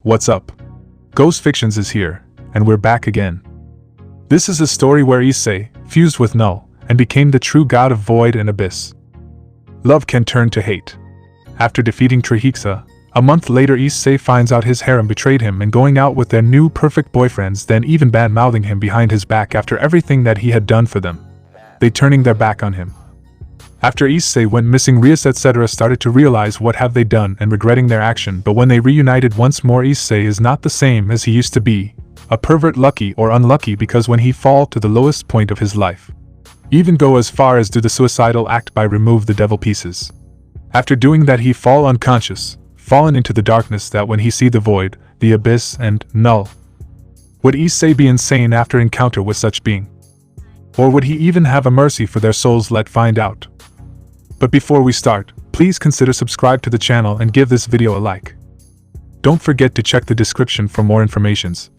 What's up? Ghost Fictions is here, and we're back again. This is a story where Issei fused with Knull and became the true god of void and abyss. Love can turn to hate. After defeating Trihexa, a month later Issei finds out his harem betrayed him and going out with their new perfect boyfriends, then even bad-mouthing him behind his back after everything that he had done for them. They turning their back on him. After Issei went missing, Rias etc. started to realize what have they done and regretting their action, but when they reunited once more, Issei is not the same as he used to be, a pervert, lucky or unlucky, because when he fall to the lowest point of his life, even go as far as do the suicidal act by remove the devil pieces. After doing that he fall unconscious, fallen into the darkness, that when he see the void, the abyss and Knull. Would Issei be insane after encounter with such being? Or would he even have a mercy for their souls? Let's find out. But before we start, please consider subscribe to the channel and give this video a like. Don't forget to check the description for more informations.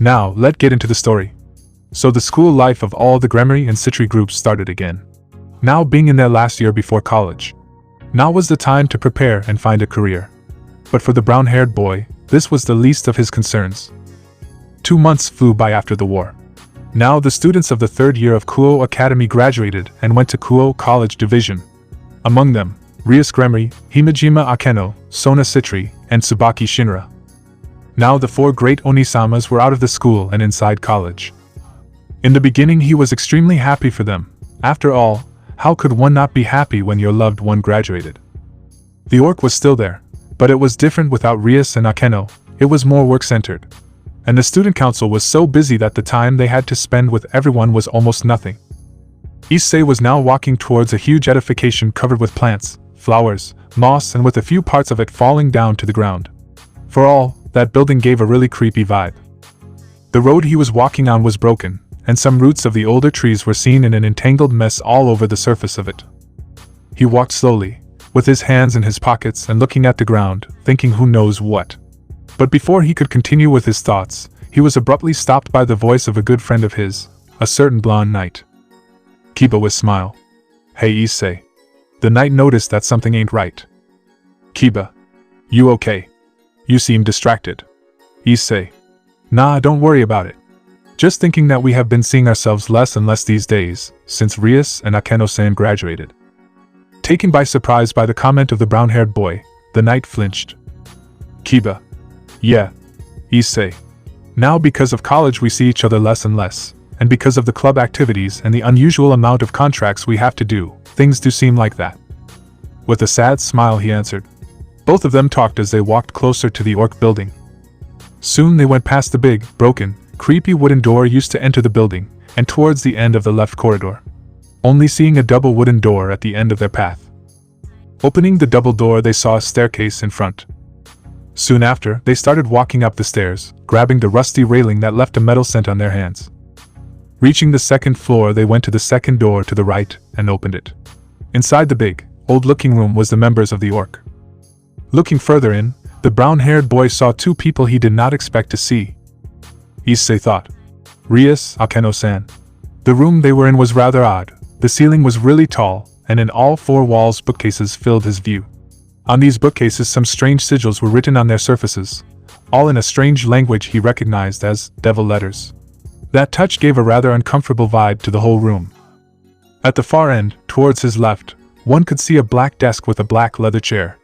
Now, let's get into the story. So the school life of all the Gremory and Citri groups started again. Now being in their last year before college. Now was the time to prepare and find a career. But for the brown-haired boy, this was the least of his concerns. 2 months flew by after the war. Now the students of the 3rd year of Knull Academy graduated and went to Knull College Division. Among them, Rias Gremory, Himejima Akeno, Sona Citri, and Tsubaki Shinra. Now the 4 great Onisamas were out of the school and inside college. In the beginning he was extremely happy for them. After all, how could one not be happy when your loved one graduated? The orc was still there, but it was different without Rias and Akeno. It was more work-centered. And the student council was so busy that the time they had to spend with everyone was almost nothing. Issei was now walking towards a huge edification covered with plants, flowers, moss, and with a few parts of it falling down to the ground. For all, that building gave a really creepy vibe. The road he was walking on was broken, and some roots of the older trees were seen in an entangled mess all over the surface of it. He walked slowly, with his hands in his pockets and looking at the ground, thinking who knows what. But before he could continue with his thoughts, he was abruptly stopped by the voice of a good friend of his, a certain blonde knight. Kiba with smile. Hey Issei. The knight noticed that something ain't right. Kiba. You okay? You seem distracted. Issei. Nah, don't worry about it. Just thinking that we have been seeing ourselves less and less these days, since Rias and Akeno-san graduated. Taken by surprise by the comment of the brown-haired boy, the knight flinched. Kiba. Yeah. Issei. Now because of college we see each other less and less, and because of the club activities and the unusual amount of contracts we have to do, things do seem like that. With a sad smile he answered. Both of them talked as they walked closer to the orc building. Soon they went past the big, broken, creepy wooden door used to enter the building, and towards the end of the left corridor. Only seeing a double wooden door at the end of their path. Opening the double door they saw a staircase in front. Soon after, they started walking up the stairs, grabbing the rusty railing that left a metal scent on their hands. Reaching the 2nd floor, they went to the 2nd door to the right and opened it. Inside the big, old-looking room was the members of the orc. Looking further in, the brown-haired boy saw 2 people he did not expect to see. Issei thought. Rias, Akeno-san. The room they were in was rather odd. The ceiling was really tall, and in all 4 walls bookcases filled his view. On these bookcases some strange sigils were written on their surfaces, all in a strange language he recognized as devil letters. That touch gave a rather uncomfortable vibe to the whole room. At the far end, towards his left, one could see a black desk with a black leather chair.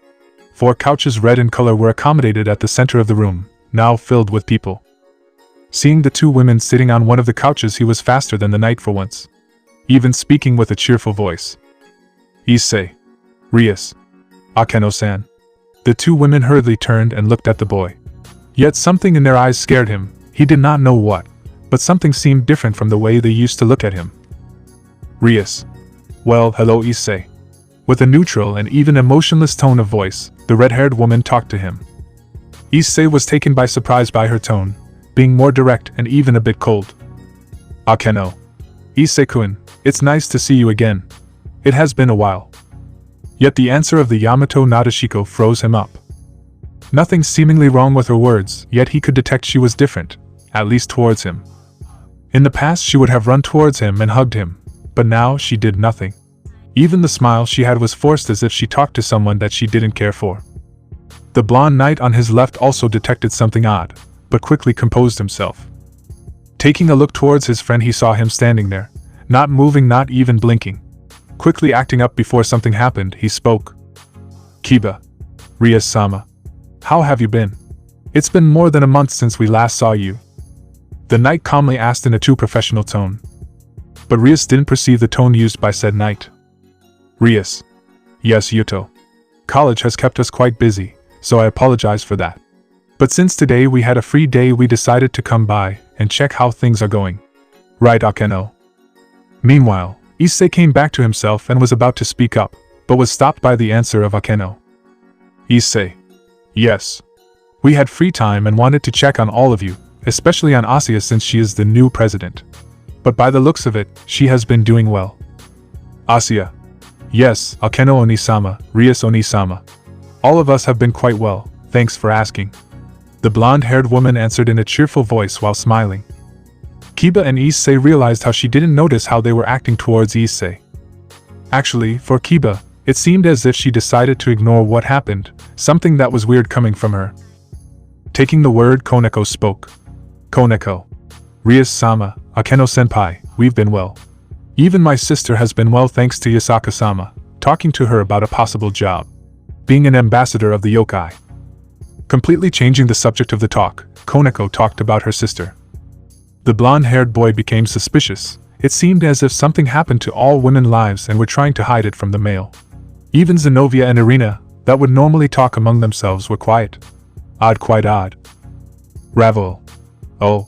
4 couches red in color were accommodated at the center of the room, now filled with people. Seeing the 2 women sitting on one of the couches he was faster than the knight for once. Even speaking with a cheerful voice. Issei. Rias. Akeno-san. The 2 women hurriedly turned and looked at the boy. Yet something in their eyes scared him, he did not know what, but something seemed different from the way they used to look at him. Rias. Well, hello Issei. With a neutral and even emotionless tone of voice, the red-haired woman talked to him. Issei was taken by surprise by her tone, being more direct and even a bit cold. Akeno. Issei-kun, it's nice to see you again. It has been a while. Yet the answer of the Yamato Nadeshiko froze him up. Nothing seemingly wrong with her words, yet he could detect she was different, at least towards him. In the past she would have run towards him and hugged him, but now she did nothing. Even the smile she had was forced, as if she talked to someone that she didn't care for. The blonde knight on his left also detected something odd, but quickly composed himself. Taking a look towards his friend, he saw him standing there, not moving, not even blinking. Quickly acting up before something happened, he spoke. "Kiba. Rias-sama. How have you been? It's been more than a month since we last saw you." The knight calmly asked in a too professional tone. But Rias didn't perceive the tone used by said knight. "Rias. Yes, Yuto. College has kept us quite busy, so I apologize for that. But since today we had a free day, we decided to come by and check how things are going. Right, Akeno?" Meanwhile, Issei came back to himself and was about to speak up, but was stopped by the answer of Akeno. "Issei. Yes. We had free time and wanted to check on all of you, especially on Asuya since she is the new president. But by the looks of it, she has been doing well." "Asuya. Yes, Akeno Onisama, Rias Onisama. All of us have been quite well, thanks for asking." The blonde-haired woman answered in a cheerful voice while smiling. Kiba and Issei realized how she didn't notice how they were acting towards Issei. Actually, for Kiba, it seemed as if she decided to ignore what happened, something that was weird coming from her. Taking the word, Koneko spoke. "Koneko. Rias-sama, Akeno-senpai, we've been well. Even my sister has been well thanks to Yasaka-sama, talking to her about a possible job. Being an ambassador of the yokai." Completely changing the subject of the talk, Koneko talked about her sister. The blonde-haired boy became suspicious. It seemed as if something happened to all women's lives and were trying to hide it from the male. Even Zenobia and Irina, that would normally talk among themselves, were quiet. Odd, quite odd. Ravel. "Oh.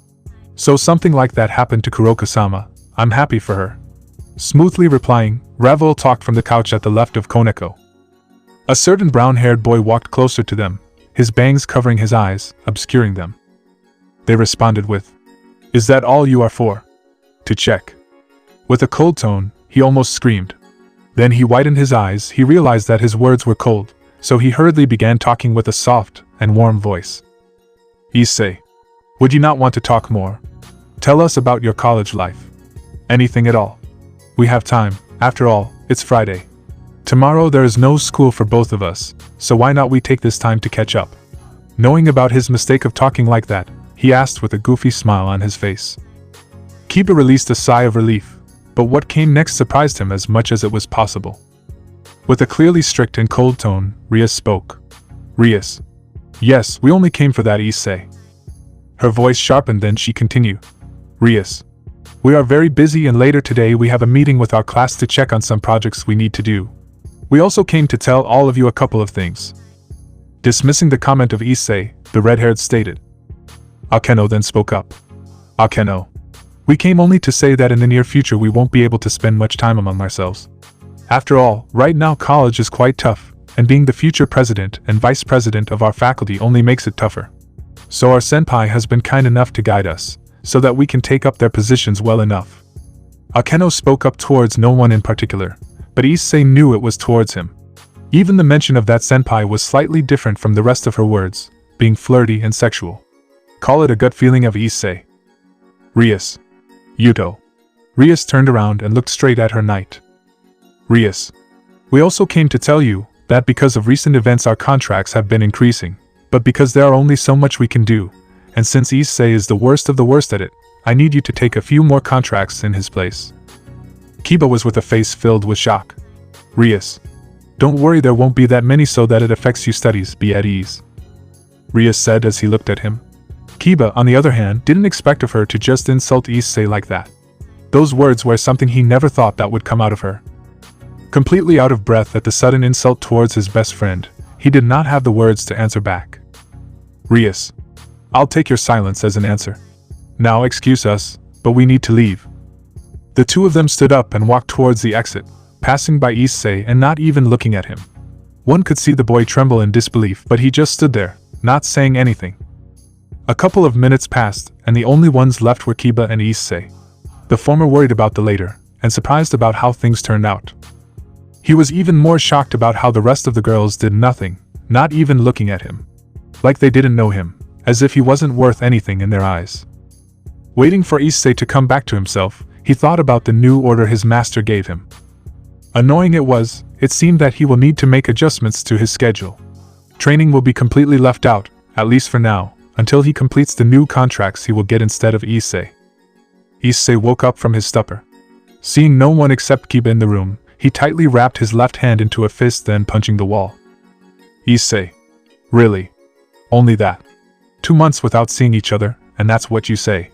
So something like that happened to Kuroka-sama. I'm happy for her." Smoothly replying, Ravel talked from the couch at the left of Koneko. A certain brown-haired boy walked closer to them, his bangs covering his eyes, obscuring them. They responded with, "Is that all you are for?" "To check." With a cold tone, he almost screamed. Then he widened his eyes. He realized that his words were cold, so he hurriedly began talking with a soft and warm voice. "Issei, would you not want to talk more? Tell us about your college life. Anything at all. We have time, after all, it's Friday. Tomorrow there is no school for both of us, so why not we take this time to catch up?" Knowing about his mistake of talking like that, he asked with a goofy smile on his face. Kiba released a sigh of relief, but what came next surprised him as much as it was possible. With a clearly strict and cold tone, Rias spoke. "Rias. Yes, we only came for that, Issei." Her voice sharpened, then she continued. "Rias. We are very busy and later today we have a meeting with our class to check on some projects we need to do. We also came to tell all of you a couple of things." Dismissing the comment of Issei, the red-haired stated. Akeno then spoke up. "Akeno. We came only to say that in the near future we won't be able to spend much time among ourselves. After all, right now college is quite tough, and being the future president and vice president of our faculty only makes it tougher. So our senpai has been kind enough to guide us, so that we can take up their positions well enough." Akeno spoke up towards no one in particular, but Issei knew it was towards him. Even the mention of that senpai was slightly different from the rest of her words, being flirty and sexual. Call it a gut feeling of Issei. "Rias. Yuto." Rias turned around and looked straight at her knight. "Rias. We also came to tell you that because of recent events our contracts have been increasing, but because there are only so much we can do, and since Issei is the worst of the worst at it, I need you to take a few more contracts in his place." Kiba was with a face filled with shock. "Rias. Don't worry, there won't be that many so that it affects you studies, be at ease," Rias said as he looked at him. Kiba, on the other hand, didn't expect of her to just insult Issei like that. Those words were something he never thought that would come out of her. Completely out of breath at the sudden insult towards his best friend, he did not have the words to answer back. "Rias. I'll take your silence as an answer. Now excuse us, but we need to leave." The two of them stood up and walked towards the exit, passing by Issei and not even looking at him. One could see the boy tremble in disbelief, but he just stood there, not saying anything. A couple of minutes passed, and the only ones left were Kiba and Issei. The former worried about the later, and surprised about how things turned out. He was even more shocked about how the rest of the girls did nothing, not even looking at him. Like they didn't know him, as if he wasn't worth anything in their eyes. Waiting for Issei to come back to himself, he thought about the new order his master gave him. Annoying it was, it seemed that he will need to make adjustments to his schedule. Training will be completely left out, at least for now, until he completes the new contracts he will get instead of Issei. Issei woke up from his stupor. Seeing no one except Kiba in the room, he tightly wrapped his left hand into a fist, then punching the wall. Issei. Really? Only that? 2 months without seeing each other, and that's what you say?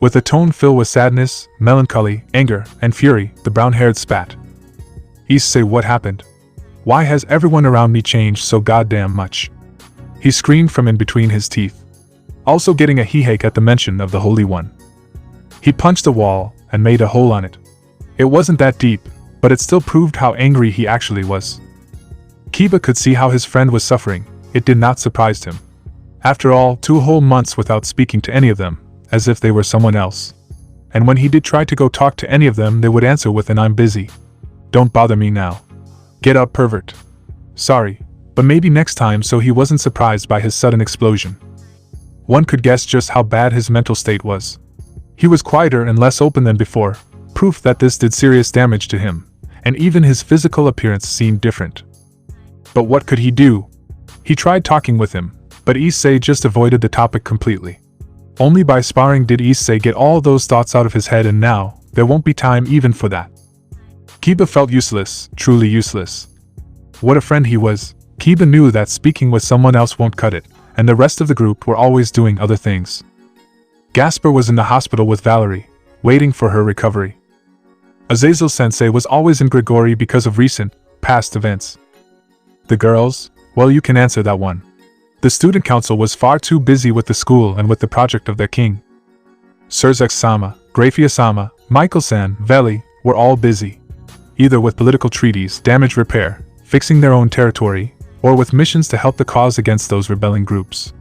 With a tone filled with sadness, melancholy, anger, and fury, the brown-haired spat. Issei, what happened? Why has everyone around me changed so goddamn much? He screamed from in between his teeth, also getting a headache at the mention of the Holy One. He punched the wall and made a hole on it. It wasn't that deep, but it still proved how angry he actually was. Kiba could see how his friend was suffering. It did not surprise him. After all, 2 whole months without speaking to any of them, as if they were someone else. And when he did try to go talk to any of them, they would answer with an "I'm busy. Don't bother me now. Get up, pervert." Sorry, but maybe next time, so he wasn't surprised by his sudden explosion. One could guess just how bad his mental state was. He was quieter and less open than before, proof that this did serious damage to him, and even his physical appearance seemed different. But what could he do? He tried talking with him, but Issei just avoided the topic completely. Only by sparring did Issei get all those thoughts out of his head, and now, there won't be time even for that. Kiba felt useless, truly useless. What a friend he was. Kiba knew that speaking with someone else won't cut it, and the rest of the group were always doing other things. Gasper was in the hospital with Valerie, waiting for her recovery. Azazel-sensei was always in Grigori because of recent, past events. The girls? Well, you can answer that one. The student council was far too busy with the school and with the project of their king. Surzek-sama, Grafia-sama, Michael-san, Veli, were all busy. Either with political treaties, damage repair, fixing their own territory, or with missions to help the cause against those rebelling groups.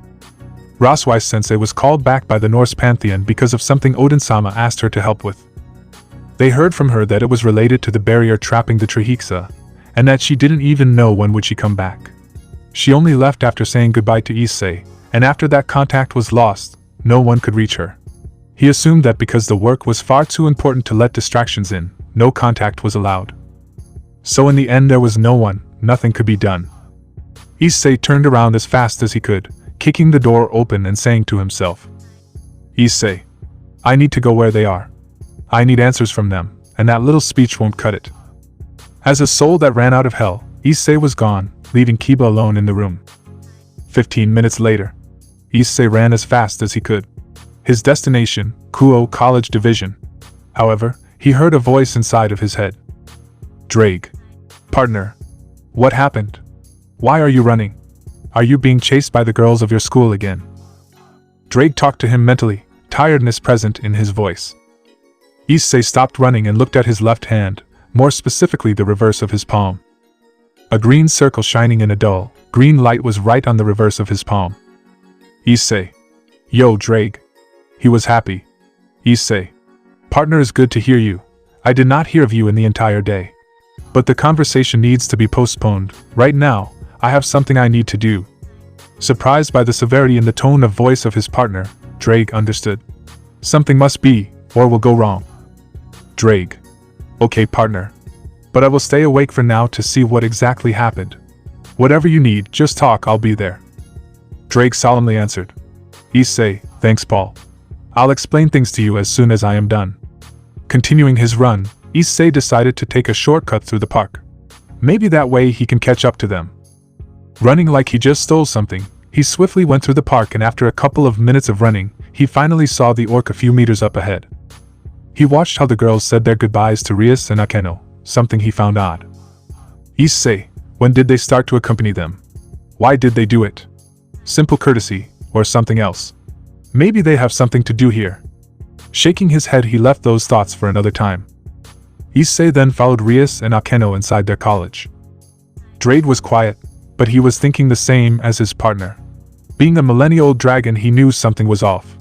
Raswise-sensei was called back by the Norse pantheon because of something Odin-sama asked her to help with. They heard from her that it was related to the barrier trapping the Trihexa, and that she didn't even know when would she come back. She only left after saying goodbye to Issei, and after that contact was lost, no one could reach her. He assumed that because the work was far too important to let distractions in, no contact was allowed. So in the end there was no one, nothing could be done. Issei turned around as fast as he could, kicking the door open and saying to himself, "Issei, I need to go where they are. I need answers from them, and that little speech won't cut it." As a soul that ran out of hell, Issei was gone, leaving Kiba alone in the room. 15 minutes later, Issei ran as fast as he could. His destination, Kuo College Division. However, he heard a voice inside of his head. "Drake. Partner. What happened? Why are you running? Are you being chased by the girls of your school again?" Drake talked to him mentally, tiredness present in his voice. Issei stopped running and looked at his left hand, more specifically the reverse of his palm. A green circle shining in a dull, green light was right on the reverse of his palm. "Issei. Yo, Drake." He was happy. "Issei. Partner, is good to hear you. I did not hear of you in the entire day. But the conversation needs to be postponed. Right now, I have something I need to do." Surprised by the severity in the tone of voice of his partner, Drake understood. Something must be, or will go wrong. Drake. "Okay, partner. But I will stay awake for now to see what exactly happened. Whatever you need, just talk, I'll be there." Drake solemnly answered. "Issei, thanks Paul. I'll explain things to you as soon as I am done." Continuing his run, Issei decided to take a shortcut through the park. Maybe that way he can catch up to them. Running like he just stole something, he swiftly went through the park, and after a couple of minutes of running, he finally saw the orc a few meters up ahead. He watched how the girls said their goodbyes to Rias and Akeno, something he found odd. Issei, when did they start to accompany them? Why did they do it? Simple courtesy, or something else? Maybe they have something to do here. Shaking his head, he left those thoughts for another time. Issei then followed Rias and Akeno inside their college. Drade was quiet, but he was thinking the same as his partner. Being a millennia-old dragon, he knew something was off.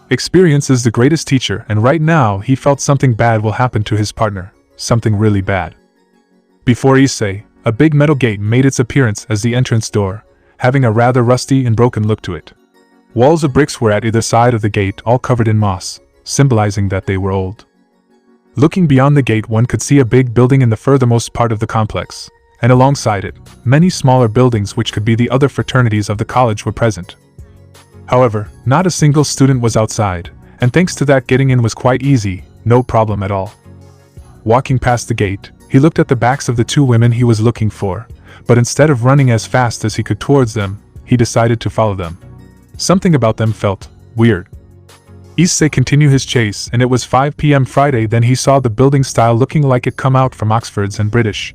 Experience is the greatest teacher, and right now he felt something bad will happen to his partner, something really bad. Before Issei, a big metal gate made its appearance as the entrance door, having a rather rusty and broken look to it. Walls of bricks were at either side of the gate, all covered in moss, symbolizing that they were old. Looking beyond the gate, one could see a big building in the furthermost part of the complex, and alongside it, many smaller buildings which could be the other fraternities of the college were present. However, not a single student was outside, and thanks to that getting in was quite easy, no problem at all. Walking past the gate, he looked at the backs of the two women he was looking for, but instead of running as fast as he could towards them, he decided to follow them. Something about them felt weird. Issei continued his chase, and it was 5 p.m. Friday then he saw the building style looking like it come out from Oxford's and British.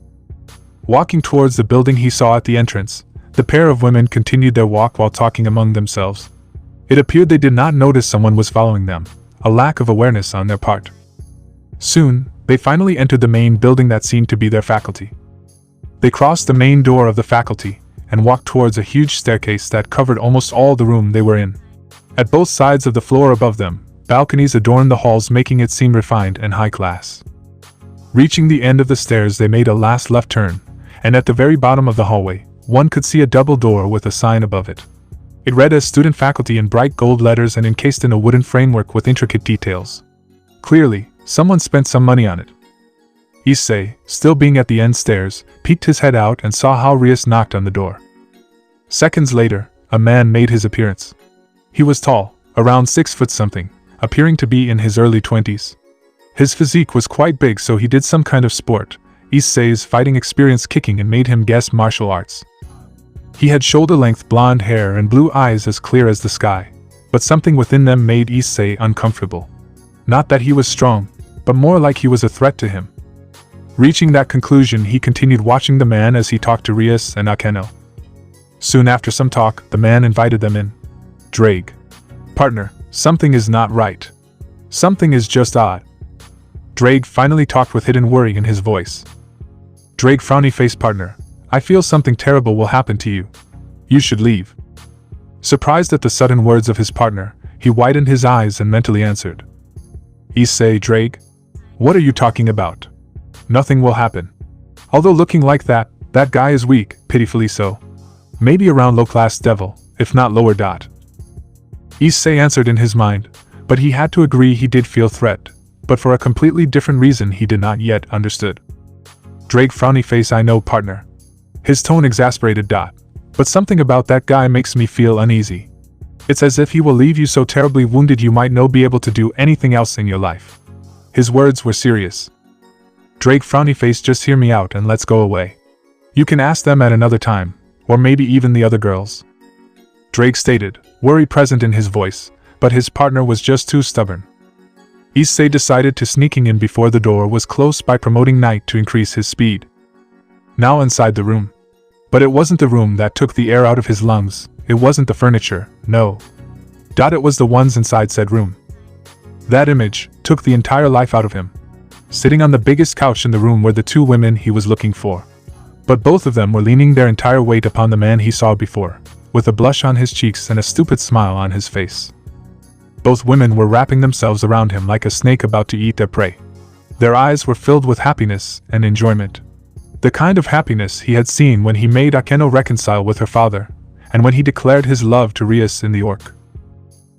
Walking towards the building he saw at the entrance, the pair of women continued their walk while talking among themselves. It appeared they did not notice someone was following them, a lack of awareness on their part. Soon, they finally entered the main building that seemed to be their faculty. They crossed the main door of the faculty, and walked towards a huge staircase that covered almost all the room they were in. At both sides of the floor above them, balconies adorned the halls making it seem refined and high class. Reaching the end of the stairs they made a last left turn, and at the very bottom of the hallway, one could see a double door with a sign above it. It read as Student Faculty in bright gold letters and encased in a wooden framework with intricate details. Clearly, someone spent some money on it. Issei, still being at the end stairs, peeked his head out and saw how Rias knocked on the door. Seconds later, a man made his appearance. He was tall, around 6 foot something, appearing to be in his early 20s. His physique was quite big, so he did some kind of sport, Issei's fighting experience kicking and made him guess martial arts. He had shoulder-length blonde hair and blue eyes as clear as the sky, but something within them made Issei uncomfortable. Not that he was strong, but more like he was a threat to him. Reaching that conclusion, he continued watching the man as he talked to Rias and Akeno. Soon after some talk, the man invited them in. Drake. Partner, something is not right. Something is just odd. Drake finally talked with hidden worry in his voice. Drake frowny face partner, I feel something terrible will happen to you. You should leave. Surprised at the sudden words of his partner, he widened his eyes and mentally answered. Issei Drake? What are you talking about? Nothing will happen. Although looking like that guy is weak, pitifully so. Maybe around low-class devil, if not lower dot. Issei answered in his mind, but he had to agree he did feel threat, but for a completely different reason he did not yet understood. Drake frowny face I know partner. His tone exasperated dot, but something about that guy makes me feel uneasy. It's as if he will leave you so terribly wounded you might not be able to do anything else in your life. His words were serious. Drake frowny face just hear me out and let's go away. You can ask them at another time, or maybe even the other girls. Drake stated, worry present in his voice, but his partner was just too stubborn. Issei decided to sneaking in before the door was closed by promoting night to increase his speed. Now inside the room. But it wasn't the room that took the air out of his lungs, it wasn't the furniture, no. It was the ones inside said room. That image took the entire life out of him. Sitting on the biggest couch in the room were the two women he was looking for. But both of them were leaning their entire weight upon the man he saw before, with a blush on his cheeks and a stupid smile on his face. Both women were wrapping themselves around him like a snake about to eat their prey. Their eyes were filled with happiness and enjoyment. The kind of happiness he had seen when he made Akeno reconcile with her father, and when he declared his love to Rias in the Orc.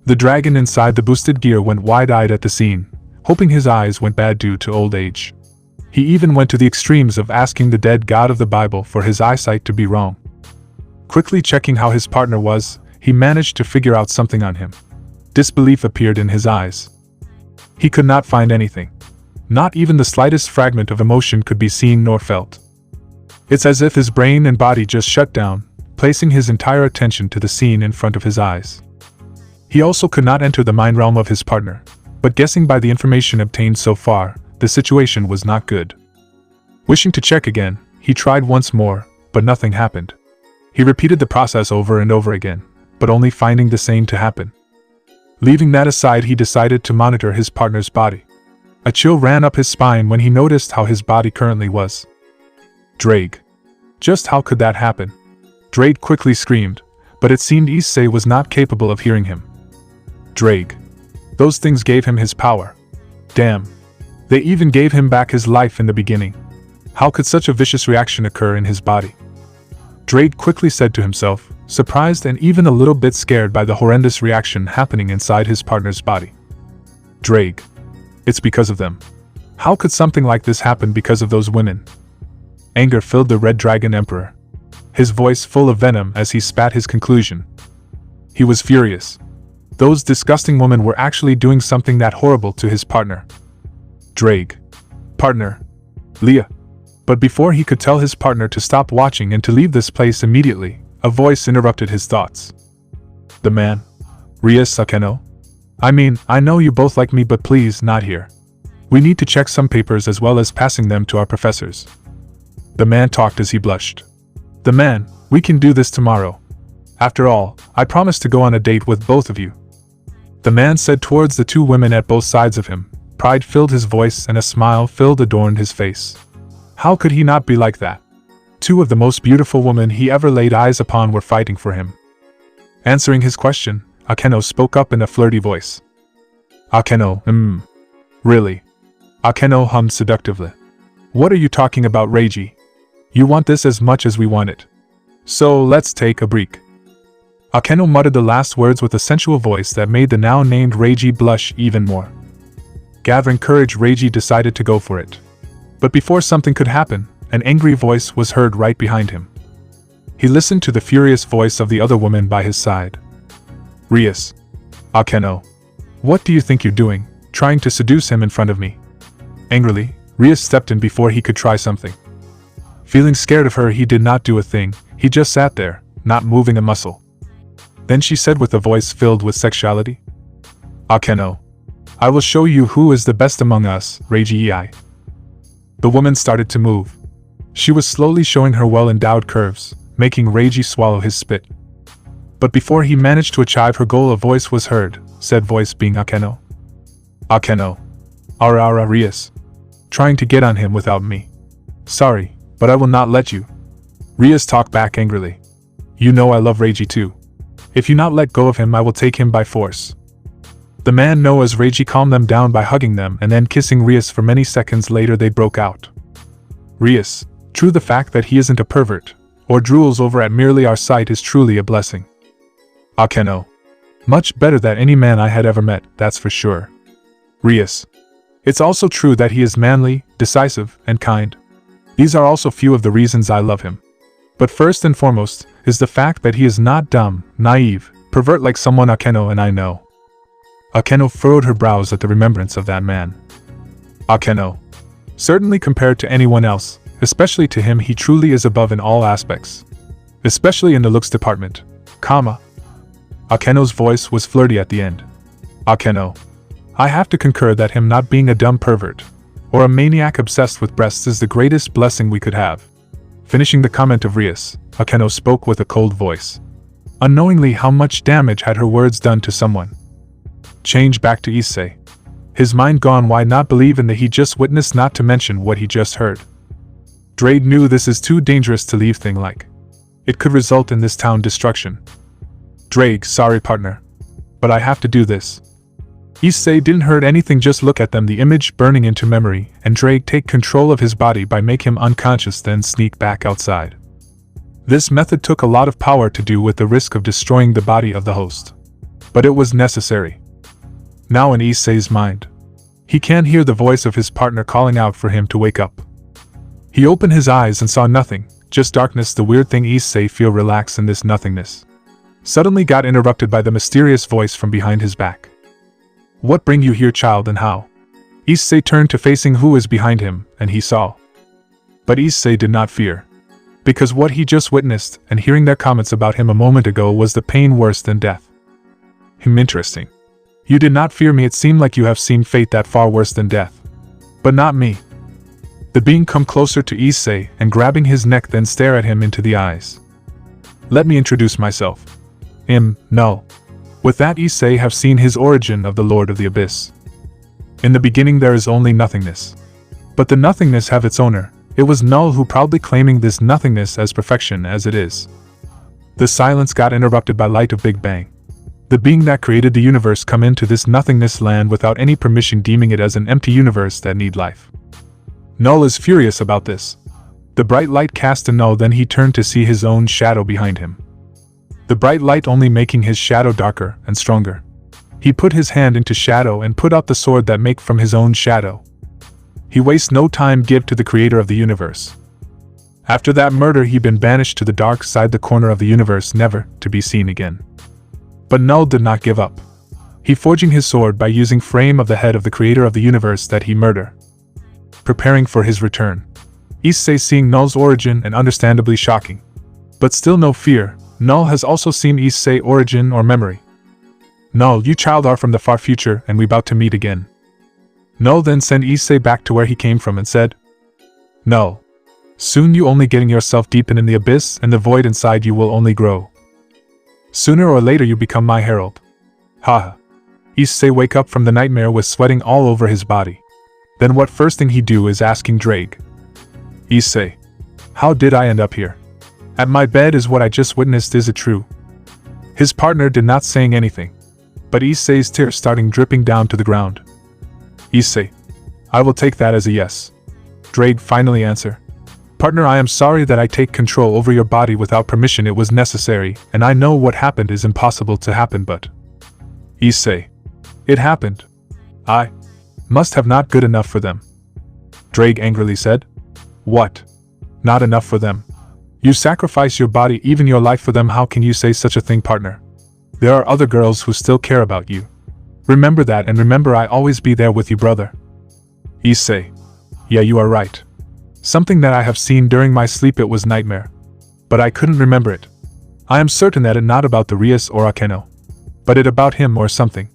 The dragon inside the boosted gear went wide-eyed at the scene, hoping his eyes went bad due to old age. He even went to the extremes of asking the dead god of the Bible for his eyesight to be wrong. Quickly checking how his partner was, he managed to figure out something on him. Disbelief appeared in his eyes. He could not find anything. Not even the slightest fragment of emotion could be seen nor felt. It's as if his brain and body just shut down, placing his entire attention to the scene in front of his eyes. He also could not enter the mind realm of his partner, but guessing by the information obtained so far, the situation was not good. Wishing to check again, he tried once more, but nothing happened. He repeated the process over and over again, but only finding the same to happen. Leaving that aside, he decided to monitor his partner's body. A chill ran up his spine when he noticed how his body currently was. Drake. Just how could that happen? Drake quickly screamed, but it seemed Issei was not capable of hearing him. Drake. Those things gave him his power. Damn. They even gave him back his life in the beginning. How could such a vicious reaction occur in his body? Drake quickly said to himself, surprised and even a little bit scared by the horrendous reaction happening inside his partner's body. Drake. It's because of them. How could something like this happen because of those women? Anger filled the Red Dragon Emperor, his voice full of venom as he spat his conclusion. He was furious. Those disgusting women were actually doing something that horrible to his partner. Drake. Partner. Leah. But before he could tell his partner to stop watching and to leave this place immediately, a voice interrupted his thoughts. The man. Rias Akeno? I mean, I know you both like me, but please, not here. We need to check some papers as well as passing them to our professors. The man talked as he blushed. The man, we can do this tomorrow. After all, I promised to go on a date with both of you. The man said towards the two women at both sides of him. Pride filled his voice and a smile adorned his face. How could he not be like that? Two of the most beautiful women he ever laid eyes upon were fighting for him. Answering his question, Akeno spoke up in a flirty voice. Akeno, really? Akeno hummed seductively. What are you talking about, Reiji? You want this as much as we want it. So let's take a break. Akeno muttered the last words with a sensual voice that made the now named Reiji blush even more. Gathering courage, Reiji decided to go for it. But before something could happen, an angry voice was heard right behind him. He listened to the furious voice of the other woman by his side. Rias. Akeno. What do you think you're doing, trying to seduce him in front of me? Angrily, Rias stepped in before he could try something. Feeling scared of her, he did not do a thing, he just sat there, not moving a muscle. Then she said with a voice filled with sexuality. Akeno. I will show you who is the best among us, Reiji. The woman started to move. She was slowly showing her well-endowed curves, making Reiji swallow his spit. But before he managed to achieve her goal, a voice was heard, said voice being Akeno. Akeno. Ara Rias. Trying to get on him without me. Sorry, but I will not let you. Rias talked back angrily. You know I love Reiji too. If you not let go of him, I will take him by force. The man know as Reiji calmed them down by hugging them and then kissing Rias for many seconds later they broke out. Rias, true the fact that he isn't a pervert, or drools over at merely our sight is truly a blessing. Akeno. Much better than any man I had ever met, that's for sure. Rias. It's also true that he is manly, decisive, and kind. These are also few of the reasons I love him. But first and foremost is the fact that he is not dumb, naive, pervert like someone Akeno and I know. Akeno furrowed her brows at the remembrance of that man. Akeno. Certainly compared to anyone else, especially to him, he truly is above in all aspects. Especially in the looks department. Akeno's voice was flirty at the end. Akeno. I have to concur that him not being a dumb pervert, or a maniac obsessed with breasts is the greatest blessing we could have. Finishing the comment of Rias, Akeno spoke with a cold voice. Unknowingly how much damage had her words done to someone. Change back to Issei. His mind gone, why not believe in the he just witnessed, not to mention what he just heard. Drake knew this is too dangerous to leave thing like. It could result in this town destruction. Drake, sorry partner. But I have to do this. Issei didn't hurt anything, just look at them, the image burning into memory, and Drake take control of his body by make him unconscious then sneak back outside. This method took a lot of power to do with the risk of destroying the body of the host. But it was necessary. Now in Issei's mind, he can hear the voice of his partner calling out for him to wake up. He opened his eyes and saw nothing, just darkness. The weird thing, Issei feel relaxed in this nothingness. Suddenly got interrupted by the mysterious voice from behind his back. What bring you here, child, and how? Issei turned to facing who is behind him, and he saw. But Issei did not fear. Because what he just witnessed and hearing their comments about him a moment ago was the pain worse than death. Interesting. You did not fear me, it seemed like you have seen fate that far worse than death. But not me. The being come closer to Issei and grabbing his neck then stare at him into the eyes. Let me introduce myself. Knull. With that, Issei have seen his origin of the Lord of the Abyss. In the beginning there is only nothingness. But the nothingness have its owner. It was Knull who proudly claiming this nothingness as perfection as it is. The silence got interrupted by light of Big Bang. The being that created the universe come into this nothingness land without any permission, deeming it as an empty universe that need life. Knull is furious about this. The bright light cast on Knull, then he turned to see his own shadow behind him. The bright light only making his shadow darker and stronger. He put his hand into shadow and put out the sword that make from his own shadow. He wastes no time, give to the creator of the universe. After that murder, he'd been banished to the dark side, the corner of the universe, never to be seen again. But Knull did not give up. He forging his sword by using frame of the head of the creator of the universe that he murder, preparing for his return. Issei seeing Knull's origin and understandably shocking. But still no fear, Knull has also seen Issei origin or memory. Knull, you child are from the far future and we about to meet again. Knull then sent Issei back to where he came from and said, Knull, soon you only getting yourself deepen in the abyss and the void inside you will only grow. Sooner or later you become my herald. Haha. Issei wake up from the nightmare with sweating all over his body. Then what first thing he do is asking Drake. Issei, how did I end up here? At my bed is what I just witnessed, is it true? His partner did not saying anything, but Issei's tears starting dripping down to the ground. Issei, I will take that as a yes. Drake finally answer. Partner, I am sorry that I take control over your body without permission. It was necessary, and I know what happened is impossible to happen, but Issei, it happened. I must have not good enough for them. Drake angrily said. What? Not enough for them? You sacrifice your body, even your life for them. How can you say such a thing, partner? There are other girls who still care about you. Remember that, and remember I always be there with you, brother. Issei, yeah, you are right. Something that I have seen during my sleep, it was nightmare. But I couldn't remember it. I am certain that it not about the Rias or Akeno, but it about him or something.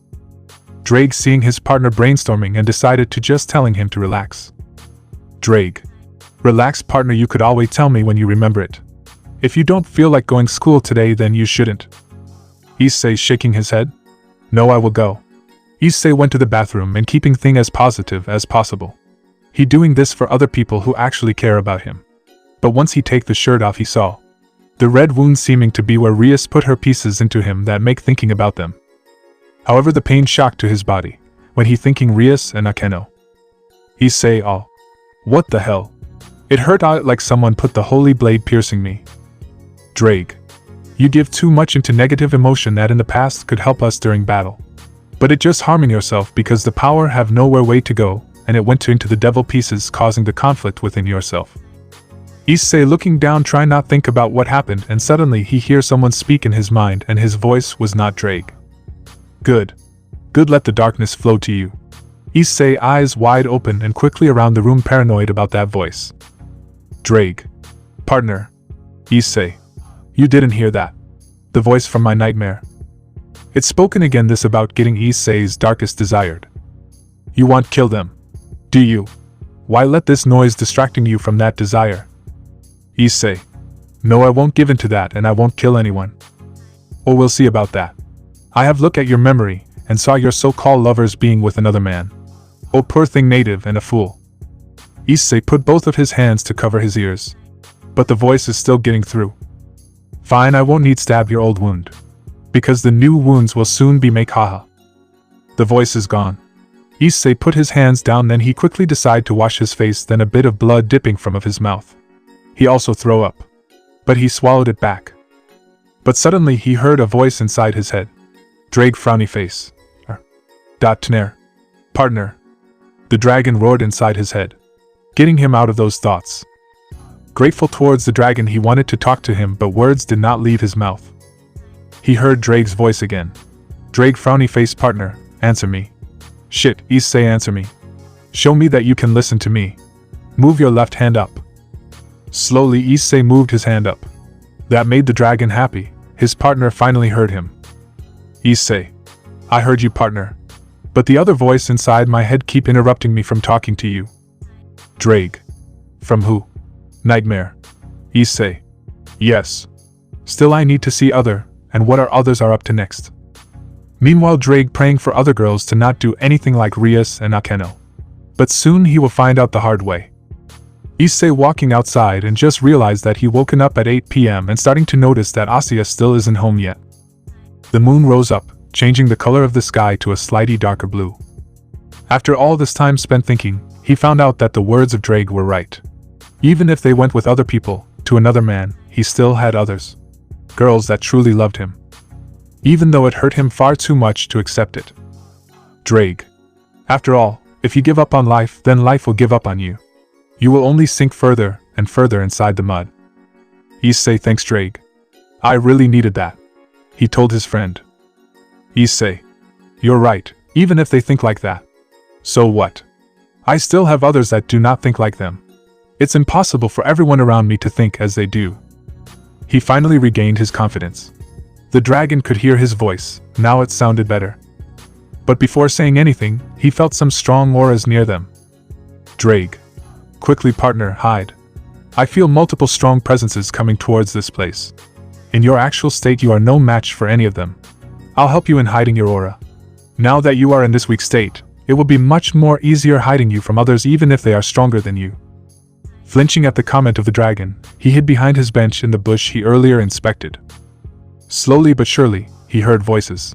Drake seeing his partner brainstorming and decided to just telling him to relax. Drake, relax partner, you could always tell me when you remember it. If you don't feel like going school today, then you shouldn't. Issei shaking his head. No, I will go. Issei went to the bathroom and keeping things as positive as possible. He doing this for other people who actually care about him. But once he take the shirt off, he saw the red wound seeming to be where Rias put her pieces into him that make thinking about them. However, the pain shocked to his body when he thinking Rias and Akeno. Issei, oh, what the hell? It hurt out like someone put the holy blade piercing me. Drake, you give too much into negative emotion that in the past could help us during battle. But it just harming yourself because the power have nowhere way to go, and it went into the devil pieces, causing the conflict within yourself. Issei looking down, try not think about what happened, and suddenly he hears someone speak in his mind, and his voice was not Drake. Good. Good, let the darkness flow to you. Issei eyes wide open and quickly around the room, paranoid about that voice. Drake. Partner. Issei. You didn't hear that. The voice from my nightmare. It's spoken again, this about getting Issei's darkest desired. You want kill them. Do you? Why let this noise distracting you from that desire? Issei. No, I won't give in to that, and I won't kill anyone. Or we'll see about that. I have looked at your memory, and saw your so-called lovers being with another man. Oh, poor thing, native and a fool. Issei put both of his hands to cover his ears. But the voice is still getting through. Fine, I won't need stab your old wound. Because the new wounds will soon be make, haha. The voice is gone. Issei put his hands down, then he quickly decided to wash his face, then a bit of blood dipping from of his mouth. He also throw up. But he swallowed it back. But suddenly he heard a voice inside his head. Drake frowny face. Tner. Partner. The dragon roared inside his head, getting him out of those thoughts. Grateful towards the dragon, he wanted to talk to him, but words did not leave his mouth. He heard Drake's voice again. Drake frowny face, partner, answer me. Shit, Issei, answer me. Show me that you can listen to me. Move your left hand up. Slowly Issei moved his hand up. That made the dragon happy. His partner finally heard him. Issei. I heard you, partner. But the other voice inside my head keep interrupting me from talking to you. Drake. From who? Nightmare. Issei. Yes. Still I need to see other, and what our others are up to next. Meanwhile Drake praying for other girls to not do anything like Rias and Akeno. But soon he will find out the hard way. Issei walking outside and just realized that he woken up at 8 p.m. and starting to notice that Asuya still isn't home yet. The moon rose up, changing the color of the sky to a slightly darker blue. After all this time spent thinking, he found out that the words of Drake were right. Even if they went with other people, to another man, he still had others. Girls that truly loved him. Even though it hurt him far too much to accept it. Drake. After all, if you give up on life, then life will give up on you. You will only sink further, and further inside the mud. Issei thanks Drake. I really needed that, he told his friend. Issei. You're right, even if they think like that. So what? I still have others that do not think like them. It's impossible for everyone around me to think as they do. He finally regained his confidence. The dragon could hear his voice, now it sounded better. But before saying anything, he felt some strong auras near them. Drake. Quickly partner, hide. I feel multiple strong presences coming towards this place. In your actual state you are no match for any of them. I'll help you in hiding your aura. Now that you are in this weak state, it will be much more easier hiding you from others even if they are stronger than you. Flinching at the comment of the dragon, he hid behind his bench in the bush he earlier inspected. Slowly but surely, he heard voices.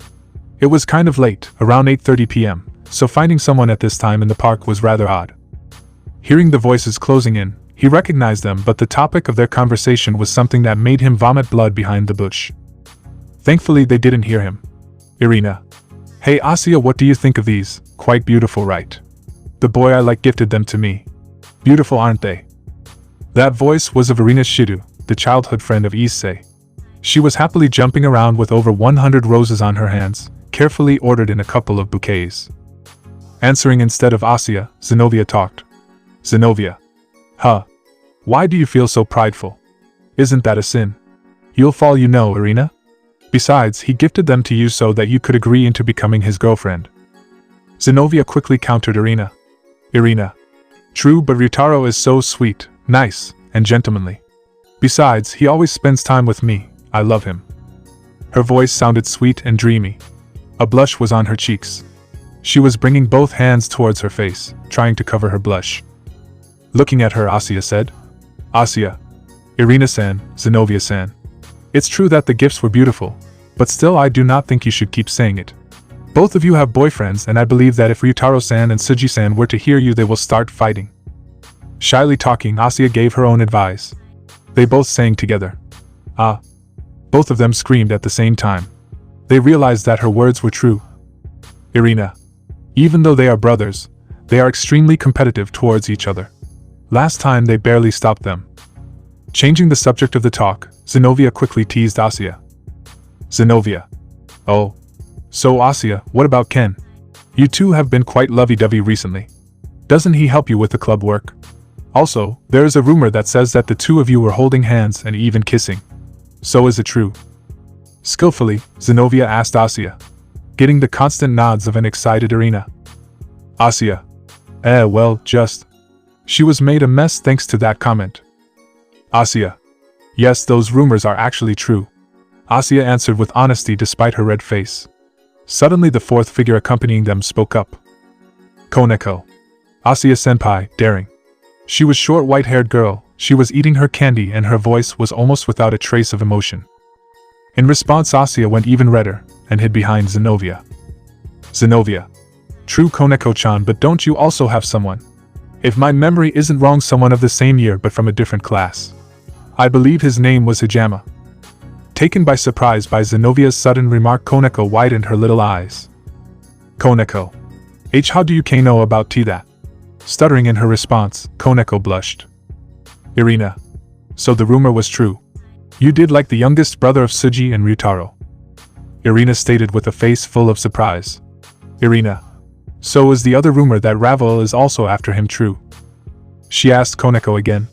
It was kind of late, around 8:30 p.m., so finding someone at this time in the park was rather odd. Hearing the voices closing in, he recognized them, but the topic of their conversation was something that made him vomit blood behind the bush. Thankfully they didn't hear him. Irina. Hey Asya, what do you think of these? Quite beautiful, right? The boy I like gifted them to me. Beautiful, aren't they? That voice was of Irina Shidu, the childhood friend of Issei. She was happily jumping around with over 100 roses on her hands, carefully ordered in a couple of bouquets. Answering instead of Asya, Zenobia talked. Zenobia. Huh. Why do you feel so prideful? Isn't that a sin? You'll fall, you know, Irina. Besides, he gifted them to you so that you could agree into becoming his girlfriend. Zenobia quickly countered Irina. Irina. True, but Ryutaro is so sweet, nice, and gentlemanly. Besides, he always spends time with me. I love him. Her voice sounded sweet and dreamy. A blush was on her cheeks. She was bringing both hands towards her face, trying to cover her blush. Looking at her, Asya said. Asya. Irina-san, Zenobia-san. It's true that the gifts were beautiful, but still I do not think you should keep saying it. Both of you have boyfriends, and I believe that if Ryutaro-san and Tsuji-san were to hear you they will start fighting. Shyly talking, Asya gave her own advice. They both sang together. Ah. Both of them screamed at the same time. They realized that her words were true. Irina. Even though they are brothers, they are extremely competitive towards each other. Last time they barely stopped them. Changing the subject of the talk, Zenobia quickly teased Asya. Zenobia. Oh. So Asya, what about Ken? You two have been quite lovey-dovey recently. Doesn't he help you with the club work? Also, there is a rumor that says that the two of you were holding hands and even kissing. So is it true? Skillfully, Zenobia asked Asya, getting the constant nods of an excited Irina. Asya. Well, just. She was made a mess thanks to that comment. Asya. Yes, those rumors are actually true. Asya answered with honesty despite her red face. Suddenly the fourth figure accompanying them spoke up. Koneko. Asya-senpai, daring. She was short white-haired girl, she was eating her candy and her voice was almost without a trace of emotion. In response Asya went even redder, and hid behind Zenobia. Zenobia. True Koneko-chan, but don't you also have someone? If my memory isn't wrong, someone of the same year but from a different class. I believe his name was Hijama. Taken by surprise by Zenobia's sudden remark, Koneko widened her little eyes. Koneko. How do you know about that? Stuttering in her response, Koneko blushed. Irina. So the rumor was true. You did like the youngest brother of Tsuji and Ryutaro. Irina stated with a face full of surprise. Irina. So is the other rumor that Ravel is also after him true? She asked Koneko again.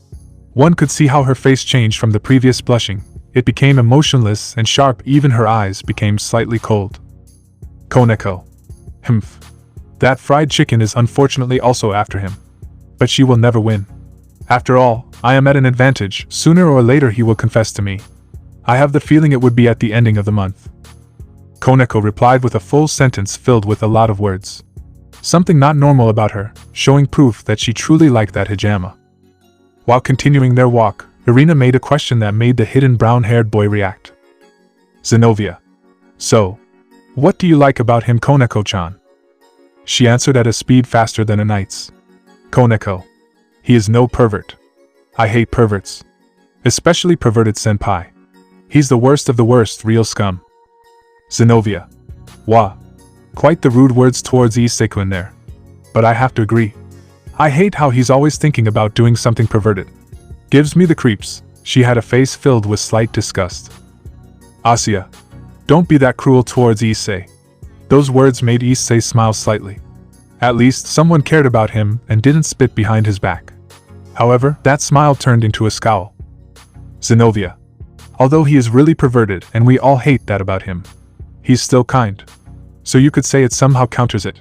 One could see how her face changed from the previous blushing. It became emotionless and sharp, even her eyes became slightly cold. Koneko. Humph. That fried chicken is unfortunately also after him. But she will never win. After all, I am at an advantage, sooner or later he will confess to me. I have the feeling it would be at the ending of the month. Koneko replied with a full sentence filled with a lot of words. Something not normal about her, showing proof that she truly liked that hijama. While continuing their walk, Irina made a question that made the hidden brown-haired boy react. Zenobia. So, what do you like about him, Koneko-chan? She answered at a speed faster than a knight's. Koneko. He is no pervert. I hate perverts. Especially perverted senpai. He's the worst of the worst, real scum. Zenobia. Wah. Quite the rude words towards Issei-kun there. But I have to agree. I hate how he's always thinking about doing something perverted. Gives me the creeps. She had a face filled with slight disgust. Asuya, don't be that cruel towards Issei. Those words made Issei smile slightly. At least someone cared about him and didn't spit behind his back. However, that smile turned into a scowl. Zenobia. Although he is really perverted and we all hate that about him, he's still kind. So you could say it somehow counters it.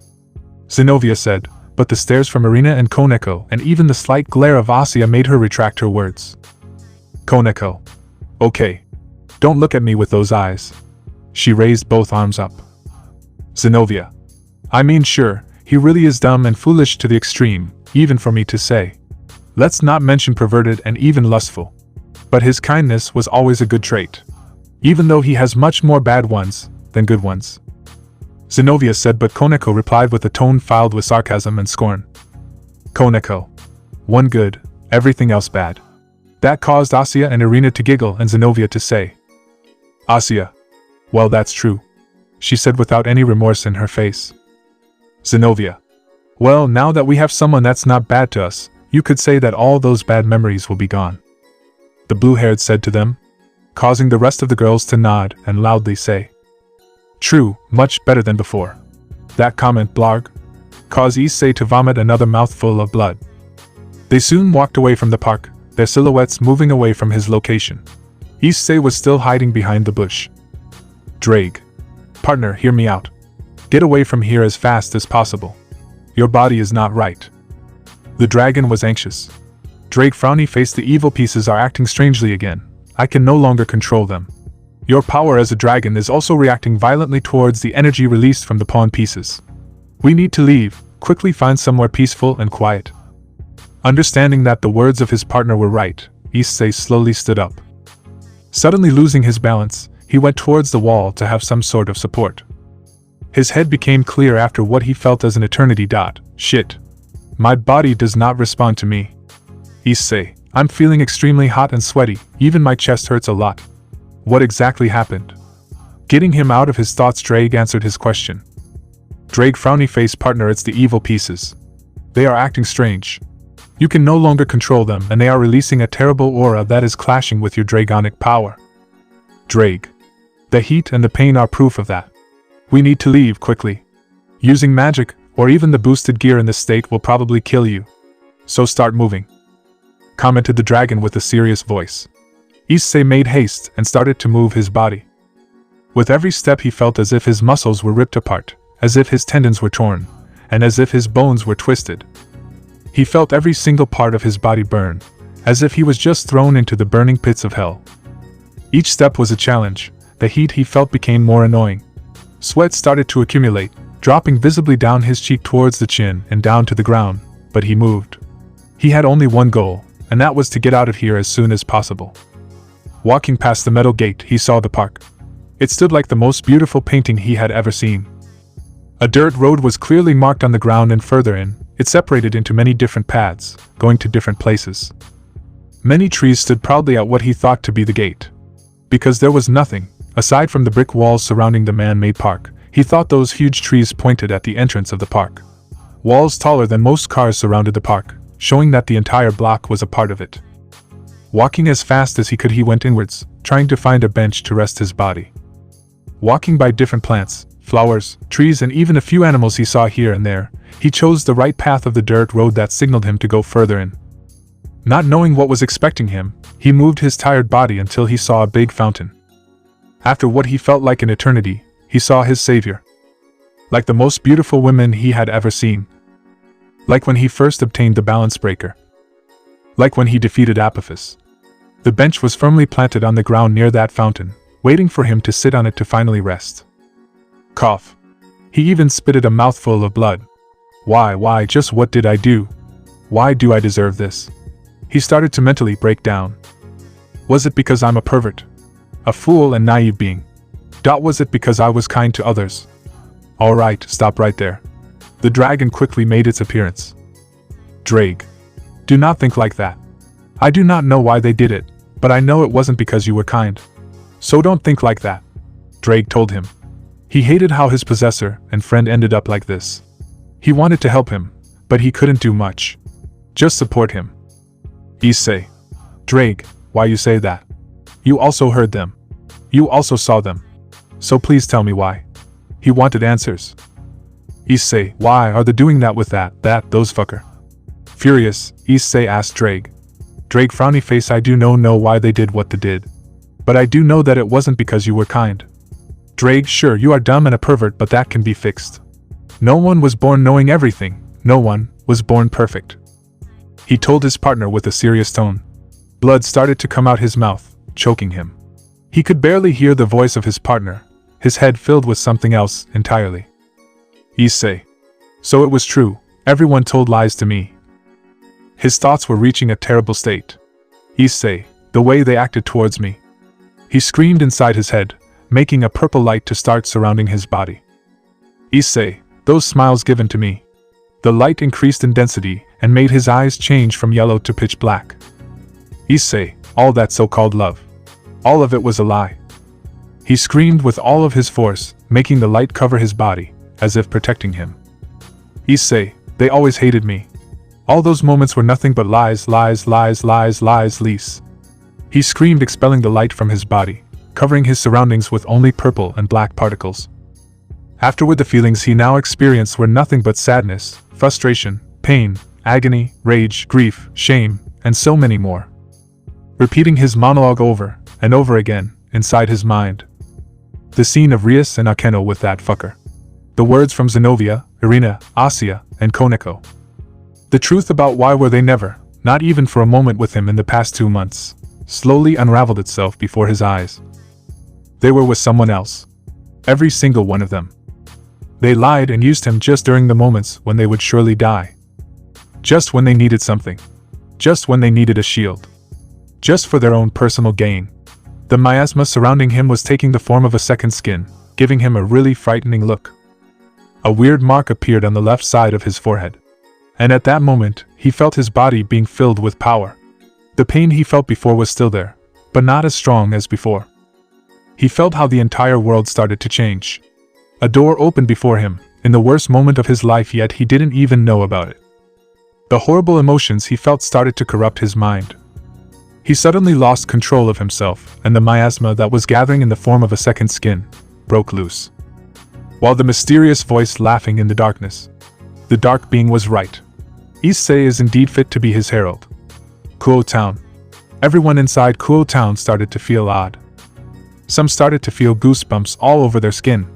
Zenobia said, but the stares from Irina and Koneko and even the slight glare of Asuya made her retract her words. Koneko. Okay. Don't look at me with those eyes. She raised both arms up. Zenobia. I mean sure, he really is dumb and foolish to the extreme, even for me to say. Let's not mention perverted and even lustful. But his kindness was always a good trait. Even though he has much more bad ones than good ones. Zenobia said, but Koneko replied with a tone filled with sarcasm and scorn. Koneko. One good, everything else bad. That caused Asuya and Irina to giggle and Zenobia to say. Asuya. Well, that's true. She said without any remorse in her face. Zenobia. Well, now that we have someone that's not bad to us, you could say that all those bad memories will be gone. The blue-haired said to them, causing the rest of the girls to nod and loudly say. True, much better than before. That comment, blarg, caused Issei to vomit another mouthful of blood. They soon walked away from the park, their silhouettes moving away from his location. Issei was still hiding behind the bush. Drake. Partner, hear me out. Get away from here as fast as possible. Your body is not right. The dragon was anxious. Drake frowny face, the evil pieces are acting strangely again. I can no longer control them. Your power as a dragon is also reacting violently towards the energy released from the pawn pieces. We need to leave, quickly find somewhere peaceful and quiet. Understanding that the words of his partner were right, Issei slowly stood up. Suddenly losing his balance, he went towards the wall to have some sort of support. His head became clear after what he felt as an eternity. Shit. My body does not respond to me. Issei, I'm feeling extremely hot and sweaty, even my chest hurts a lot. What exactly happened? Getting him out of his thoughts, Drake answered his question. Drake frowny face, partner, it's the evil pieces. They are acting strange. You can no longer control them and they are releasing a terrible aura that is clashing with your dragonic power. Drake. The heat and the pain are proof of that. We need to leave quickly. Using magic, or even the boosted gear in this state will probably kill you. So start moving. Commented the dragon with a serious voice. Issei made haste and started to move his body. With every step he felt as if his muscles were ripped apart, as if his tendons were torn, and as if his bones were twisted. He felt every single part of his body burn, as if he was just thrown into the burning pits of hell. Each step was a challenge. The heat he felt became more annoying. Sweat started to accumulate, dropping visibly down his cheek towards the chin and down to the ground, but he moved. He had only one goal, and that was to get out of here as soon as possible. Walking past the metal gate, he saw the park. It stood like the most beautiful painting he had ever seen. A dirt road was clearly marked on the ground, and further in, it separated into many different paths, going to different places. Many trees stood proudly at what he thought to be the gate. Because there was nothing, aside from the brick walls surrounding the man-made park, he thought those huge trees pointed at the entrance of the park. Walls taller than most cars surrounded the park, showing that the entire block was a part of it. Walking as fast as he could, he went inwards, trying to find a bench to rest his body. Walking by different plants, flowers, trees, and even a few animals he saw here and there, he chose the right path of the dirt road that signaled him to go further in. Not knowing what was expecting him, he moved his tired body until he saw a big fountain. After what he felt like an eternity, he saw his savior. Like the most beautiful woman he had ever seen. Like when he first obtained the balance breaker. Like when he defeated Apophis. The bench was firmly planted on the ground near that fountain, waiting for him to sit on it to finally rest. Cough. He even spitted a mouthful of blood. Why, just what did I do? Why do I deserve this? He started to mentally break down. Was it because I'm a pervert? A fool and naive being? Was it because I was kind to others? Alright, stop right there. The dragon quickly made its appearance. Drake. Do not think like that. I do not know why they did it, but I know it wasn't because you were kind. So don't think like that. Drake told him. He hated how his possessor and friend ended up like this. He wanted to help him, but he couldn't do much. Just support him. Issei. Drake, why you say that? You also heard them. You also saw them. So please tell me why. He wanted answers. Issei, why are they doing that with those fucker? Furious, Issei asked Drake. Drake frowny face, I do know why they did what they did. But I do know that it wasn't because you were kind. Drake, sure you are dumb and a pervert, but that can be fixed. No one was born knowing everything, no one was born perfect. He told his partner with a serious tone. Blood started to come out his mouth, choking him. He could barely hear the voice of his partner, his head filled with something else entirely. Issei. So it was true, everyone told lies to me. His thoughts were reaching a terrible state. Issei, the way they acted towards me. He screamed inside his head, making a purple light to start surrounding his body. Issei, those smiles given to me. The light increased in density and made his eyes change from yellow to pitch black. Issei, all that so-called love. All of it was a lie. He screamed with all of his force, making the light cover his body, as if protecting him. Issei, they always hated me. All those moments were nothing but lies, lies. He screamed, expelling the light from his body, covering his surroundings with only purple and black particles. Afterward, the feelings he now experienced were nothing but sadness, frustration, pain, agony, rage, grief, shame, and so many more. Repeating his monologue over and over again, inside his mind. The scene of Rias and Knull with that fucker. The words from Zenobia, Irina, Asia, and Koneko. The truth about why were they never, not even for a moment with him in the past 2 months, slowly unraveled itself before his eyes. They were with someone else. Every single one of them. They lied and used him just during the moments when they would surely die. Just when they needed something. Just when they needed a shield. Just for their own personal gain. The miasma surrounding him was taking the form of a second skin, giving him a really frightening look. A weird mark appeared on the left side of his forehead. And at that moment, he felt his body being filled with power. The pain he felt before was still there, but not as strong as before. He felt how the entire world started to change. A door opened before him, in the worst moment of his life, yet he didn't even know about it. The horrible emotions he felt started to corrupt his mind. He suddenly lost control of himself, and the miasma that was gathering in the form of a second skin broke loose. While the mysterious voice laughing in the darkness. The dark being was right. Issei is indeed fit to be his herald. Knull Town. Everyone inside Knull Town started to feel odd. Some started to feel goosebumps all over their skin.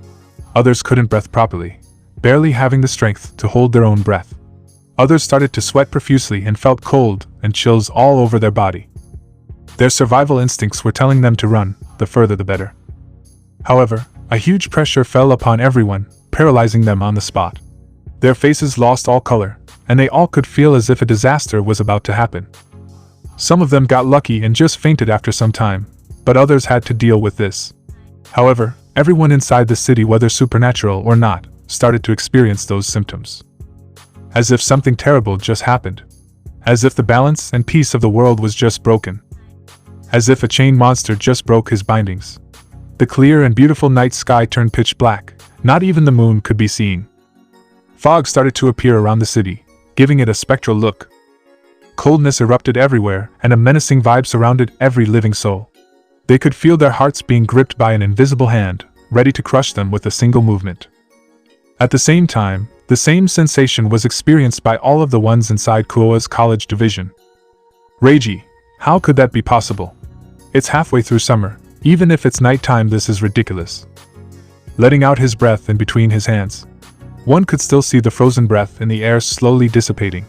Others couldn't breathe properly, barely having the strength to hold their own breath. Others started to sweat profusely and felt cold and chills all over their body. Their survival instincts were telling them to run, the further the better. However, a huge pressure fell upon everyone, paralyzing them on the spot. Their faces lost all color, and they all could feel as if a disaster was about to happen. Some of them got lucky and just fainted after some time, but others had to deal with this. However, everyone inside the city, whether supernatural or not, started to experience those symptoms. As if something terrible just happened. As if the balance and peace of the world was just broken. As if a chain monster just broke his bindings. The clear and beautiful night sky turned pitch black, not even the moon could be seen. Fog started to appear around the city, giving it a spectral look. Coldness erupted everywhere, and a menacing vibe surrounded every living soul. They could feel their hearts being gripped by an invisible hand, ready to crush them with a single movement. At the same time, the same sensation was experienced by all of the ones inside Kuoa's college division. Reiji, how could that be possible? It's halfway through summer, even if it's nighttime, this is ridiculous. Letting out his breath in between his hands. One could still see the frozen breath in the air slowly dissipating.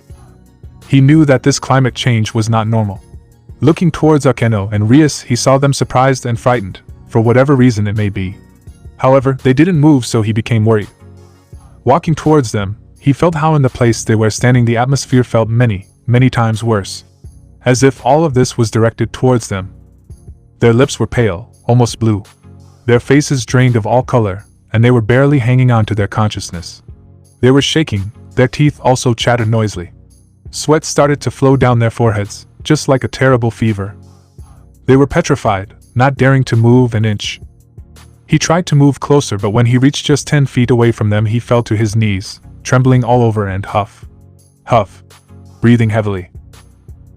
He knew that this climate change was not normal. Looking towards Knull and Rias, he saw them surprised and frightened, for whatever reason it may be. However, they didn't move, so he became worried. Walking towards them, he felt how in the place they were standing the atmosphere felt many, many times worse. As if all of this was directed towards them. Their lips were pale, almost blue. Their faces drained of all color, and they were barely hanging on to their consciousness. They were shaking, their teeth also chattered noisily. Sweat started to flow down their foreheads, just like a terrible fever. They were petrified, not daring to move an inch. He tried to move closer, but when he reached just 10 feet away from them, he fell to his knees, trembling all over and huff, breathing heavily.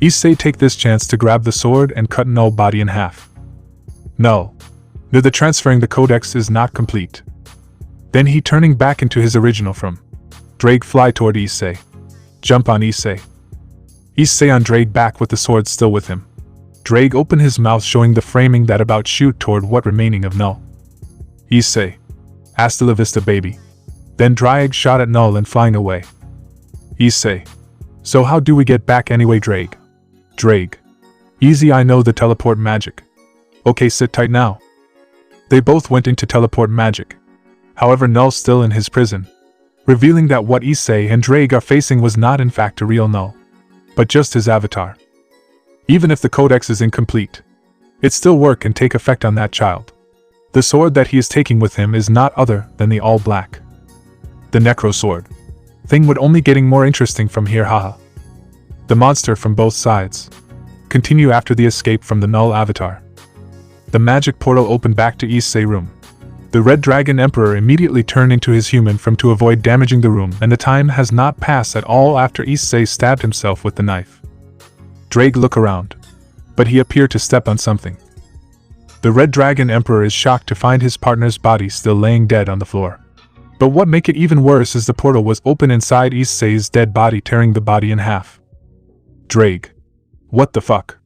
Issei take this chance to grab the sword and cut Knull body in half. Knull. No, the transferring the codex is not complete. Then he turning back into his original form. Drake fly toward Issei. Jump on Issei. Issei on Drake back with the sword still with him. Drake open his mouth showing the framing that about shoot toward what remaining of Knull. Issei. Hasta la vista baby. Then Trihexa shot at Knull and flying away. Issei. So how do we get back anyway Drake? Drake. Easy, I know the teleport magic. Okay, sit tight now. They both went into teleport magic. However, Knull still in his prison, revealing that what Issei and Drake are facing was not in fact a real Knull, but just his avatar. Even if the codex is incomplete, it still work and take effect on that child. The sword that he is taking with him is not other than the all-black. The Necro Sword. Thing would only getting more interesting from here, haha. The monster from both sides continue after the escape from the Knull avatar. The magic portal opened back to Issei room. The Red Dragon Emperor immediately turned into his human form to avoid damaging the room, and the time has not passed at all after Issei stabbed himself with the knife. Drake look around, but he appeared to step on something. The Red Dragon Emperor is shocked to find his partner's body still laying dead on the floor. But what make it even worse is the portal was open inside Issei's dead body, tearing the body in half. Drake. What the fuck?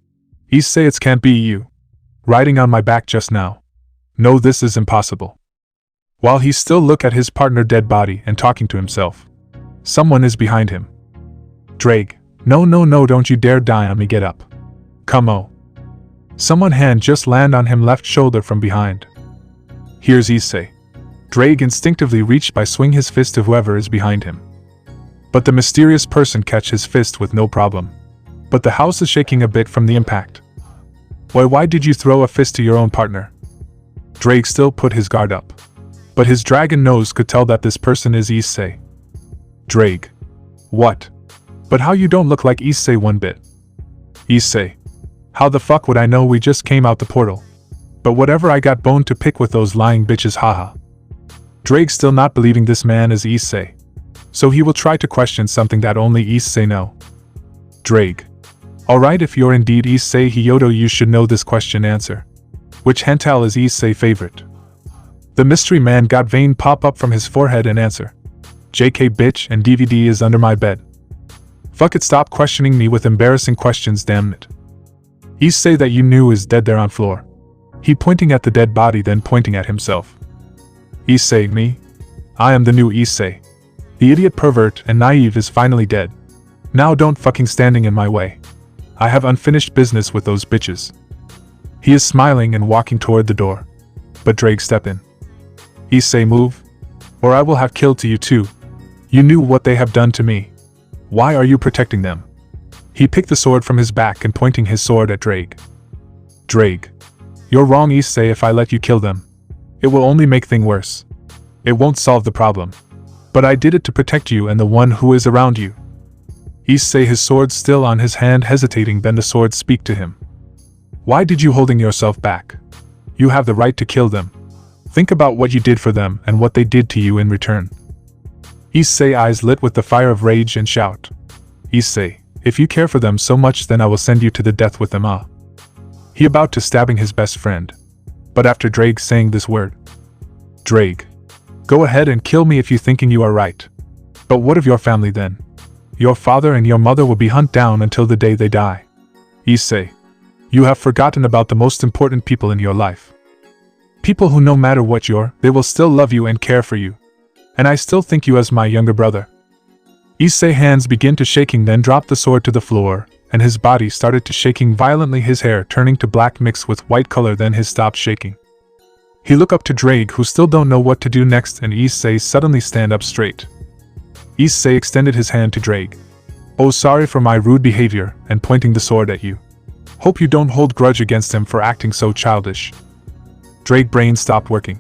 Issei, it can't be you. Riding on my back just now. No, this is impossible. While he still look at his partner dead body and talking to himself. Someone is behind him. Drake. No, don't you dare die on me, get up. Come on. Someone hand just land on him left shoulder from behind. Here's Issei. Drake instinctively reached by swing his fist to whoever is behind him. But the mysterious person catch his fist with no problem. But the house is shaking a bit from the impact. Why did you throw a fist to your own partner? Drake still put his guard up. But his dragon nose could tell that this person is Issei. Drake. What? But how you don't look like Issei one bit? Issei. How the fuck would I know, we just came out the portal? But whatever, I got bone to pick with those lying bitches, haha. Drake still not believing this man is Issei. So he will try to question something that only Issei know. Drake. Alright, if you're indeed Issei Hyodo, you should know this question answer. Which hentai is Issei favorite? The mystery man got vein pop up from his forehead and answer. JK bitch, and DVD is under my bed. Fuck it, stop questioning me with embarrassing questions, damn it. Issei that you knew is dead there on floor. He pointing at the dead body, then pointing at himself. Issei, me? I am the new Issei. The idiot pervert and naive is finally dead. Now don't fucking standing in my way. I have unfinished business with those bitches. He is smiling and walking toward the door. But Drake step in. Issei, move, or I will have killed to you too. You knew what they have done to me. Why are you protecting them? He picked the sword from his back and pointing his sword at Drake. Drake. You're wrong, Issei, if I let you kill them. It will only make things worse. It won't solve the problem. But I did it to protect you and the one who is around you. Issei, his sword still on his hand, hesitating, then the sword speak to him. Why did you holding yourself back? You have the right to kill them. Think about what you did for them and what they did to you in return. Issei eyes lit with the fire of rage and shout. Issei, if you care for them so much, then I will send you to the death with them, ah. He about to stabbing his best friend. But after Drake saying this word. Drake. Go ahead and kill me if you thinking you are right. But what of your family then? Your father and your mother will be hunted down until the day they die. Issei. You have forgotten about the most important people in your life. People who, no matter what you're, they will still love you and care for you. And I still think you as my younger brother. Issei hands begin to shaking, then dropped the sword to the floor, and his body started to shaking violently, his hair turning to black mixed with white color, then his stopped shaking. He look up to Drake, who still don't know what to do next, and Issei suddenly stand up straight. Issei extended his hand to Drake. Oh, sorry for my rude behavior, and pointing the sword at you. Hope you don't hold grudge against him for acting so childish. Drake brain stopped working.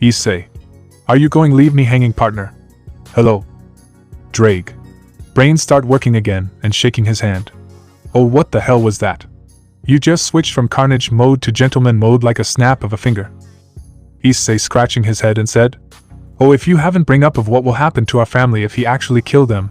Issei. Are you going leave me hanging, partner? Hello? Drake. Brain start working again and shaking his hand. Oh, what the hell was that? You just switched from carnage mode to gentleman mode like a snap of a finger. Issei scratching his head and said, oh, if you haven't bring up of what will happen to our family if he actually killed them,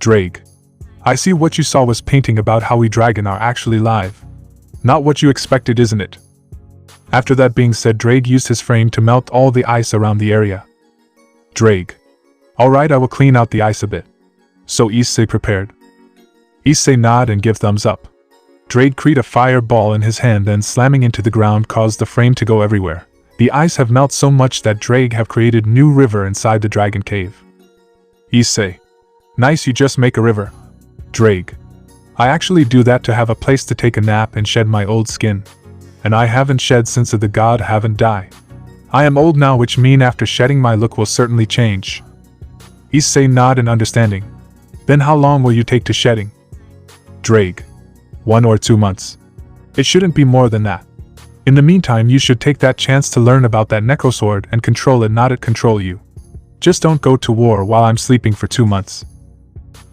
Drake. I see what you saw was painting about how we dragon are actually live. Not what you expected, isn't it? After that being said, Drake used his frame to melt all the ice around the area. Drake. Alright, I will clean out the ice a bit. So Issei prepared. Issei nod and give thumbs up. Drake create a fireball in his hand, then slamming into the ground caused the frame to go everywhere. The ice have melt so much that Drake have created new river inside the dragon cave. Issei. Nice, you just make a river. Drake. I actually do that to have a place to take a nap and shed my old skin. And I haven't shed since the god haven't died. I am old now, which mean after shedding my look will certainly change. Issei nod in understanding. Then how long will you take to shedding? Drake. 1 or 2 months. It shouldn't be more than that. In the meantime, you should take that chance to learn about that Neko sword and control it, not it control you. Just don't go to war while I'm sleeping for 2 months.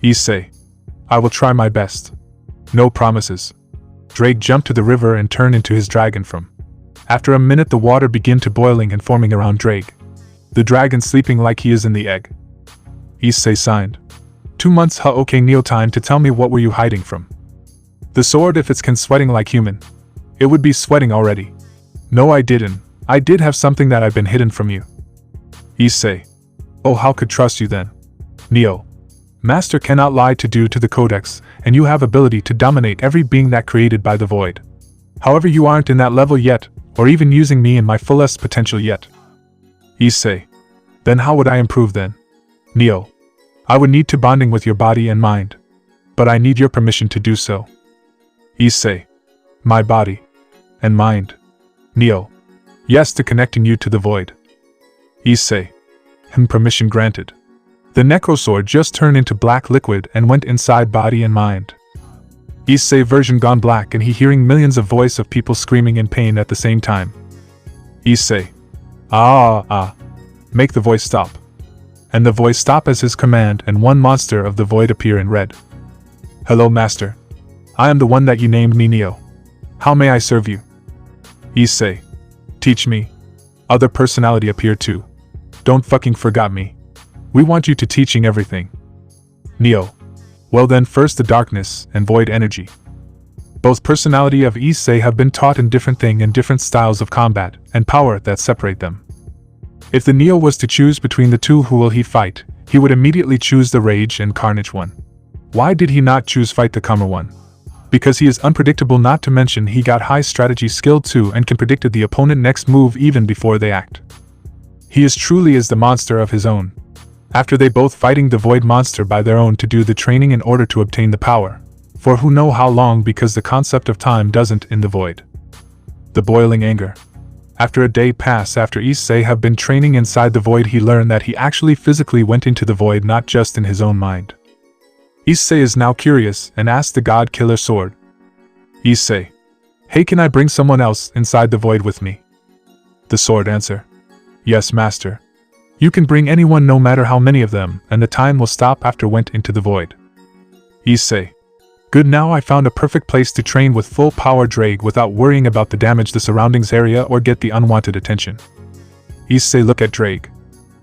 Issei. I will try my best. No promises. Drake jumped to the river and turned into his dragon form. After a minute, the water began to boiling and forming around Drake. The dragon sleeping like he is in the egg. Issei signed. 2 months, huh? Okay, Neil, time to tell me, what were you hiding from? The sword, if it's can sweating like human. It would be sweating already. No, I didn't. I did have something that I've been hidden from you. Issei. Oh, how could trust you then? Neo. Master cannot lie to due to the codex, and you have ability to dominate every being that created by the void. However, you aren't in that level yet, or even using me in my fullest potential yet. Issei. Then how would I improve then? Neo. I would need to bonding with your body and mind. But I need your permission to do so. Issei. My body. And mind. Neo. Yes, to connecting you to the void. Issei. Permission granted. The Neko sword just turned into black liquid and went inside body and mind. Issei version gone black, and he hearing millions of voice of people screaming in pain at the same time. Issei. Make the voice stop. And the voice stop as his command, and one monster of the void appear in red. Hello, master. I am the one that you named me Neo. How may I serve you? Issei. Teach me. Other personality appear too. Don't fucking forget me. We want you to teaching everything. Neo. Well then, first the darkness and void energy. Both personality of Issei have been taught in different thing and different styles of combat and power that separate them. If the Neo was to choose between the two, who will he fight, he would immediately choose the rage and carnage one. Why did he not choose fight the calmer one? Because he is unpredictable, not to mention he got high strategy skill too and can predict the opponent next move even before they act. He is truly is the monster of his own. After they both fighting the void monster by their own to do the training in order to obtain the power. For who know how long, because the concept of time doesn't in the void. The boiling anger. After a day pass after Issei have been training inside the void, he learned that he actually physically went into the void, not just in his own mind. Issei is now curious and asked the god killer sword. Issei. Hey, can I bring someone else inside the void with me? The sword answer. Yes, master. You can bring anyone, no matter how many of them, and the time will stop after went into the void. Issei. Good, now I found a perfect place to train with full power Drake without worrying about the damage the surroundings area or get the unwanted attention. Issei look at Drake.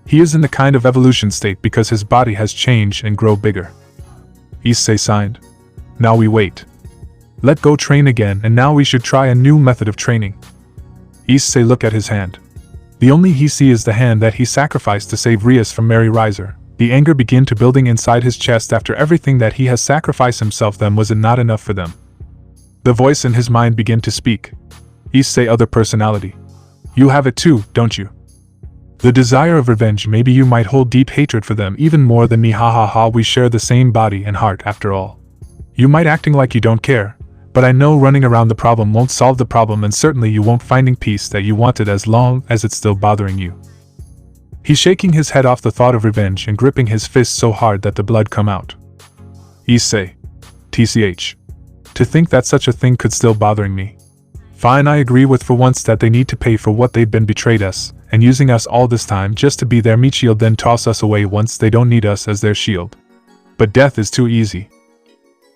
He is in the kind of evolution state because his body has changed and grow bigger. Issei signed. Now we wait. Let go train again, and now we should try a new method of training. Issei look at his hand. The only he see is the hand that he sacrificed to save Rias from Mary Riser. The anger began to building inside his chest after everything that he has sacrificed himself. Them was it not enough for them. The voice in his mind began to speak. Issei, other personality. You have it too, don't you? The desire of revenge. Maybe you might hold deep hatred for them even more than me. Ha ha ha, we share the same body and heart after all. You might acting like you don't care. But I know running around the problem won't solve the problem, and certainly you won't finding peace that you wanted as long as it's still bothering you. He's shaking his head off the thought of revenge and gripping his fist so hard that the blood come out. Issei. TCH. To think that such a thing could still bothering me. Fine, I agree with for once that they need to pay for what they've been betrayed us, and using us all this time just to be their meat shield, then toss us away once they don't need us as their shield. But death is too easy.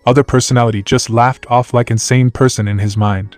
Other personality just laughed off like insane person in his mind.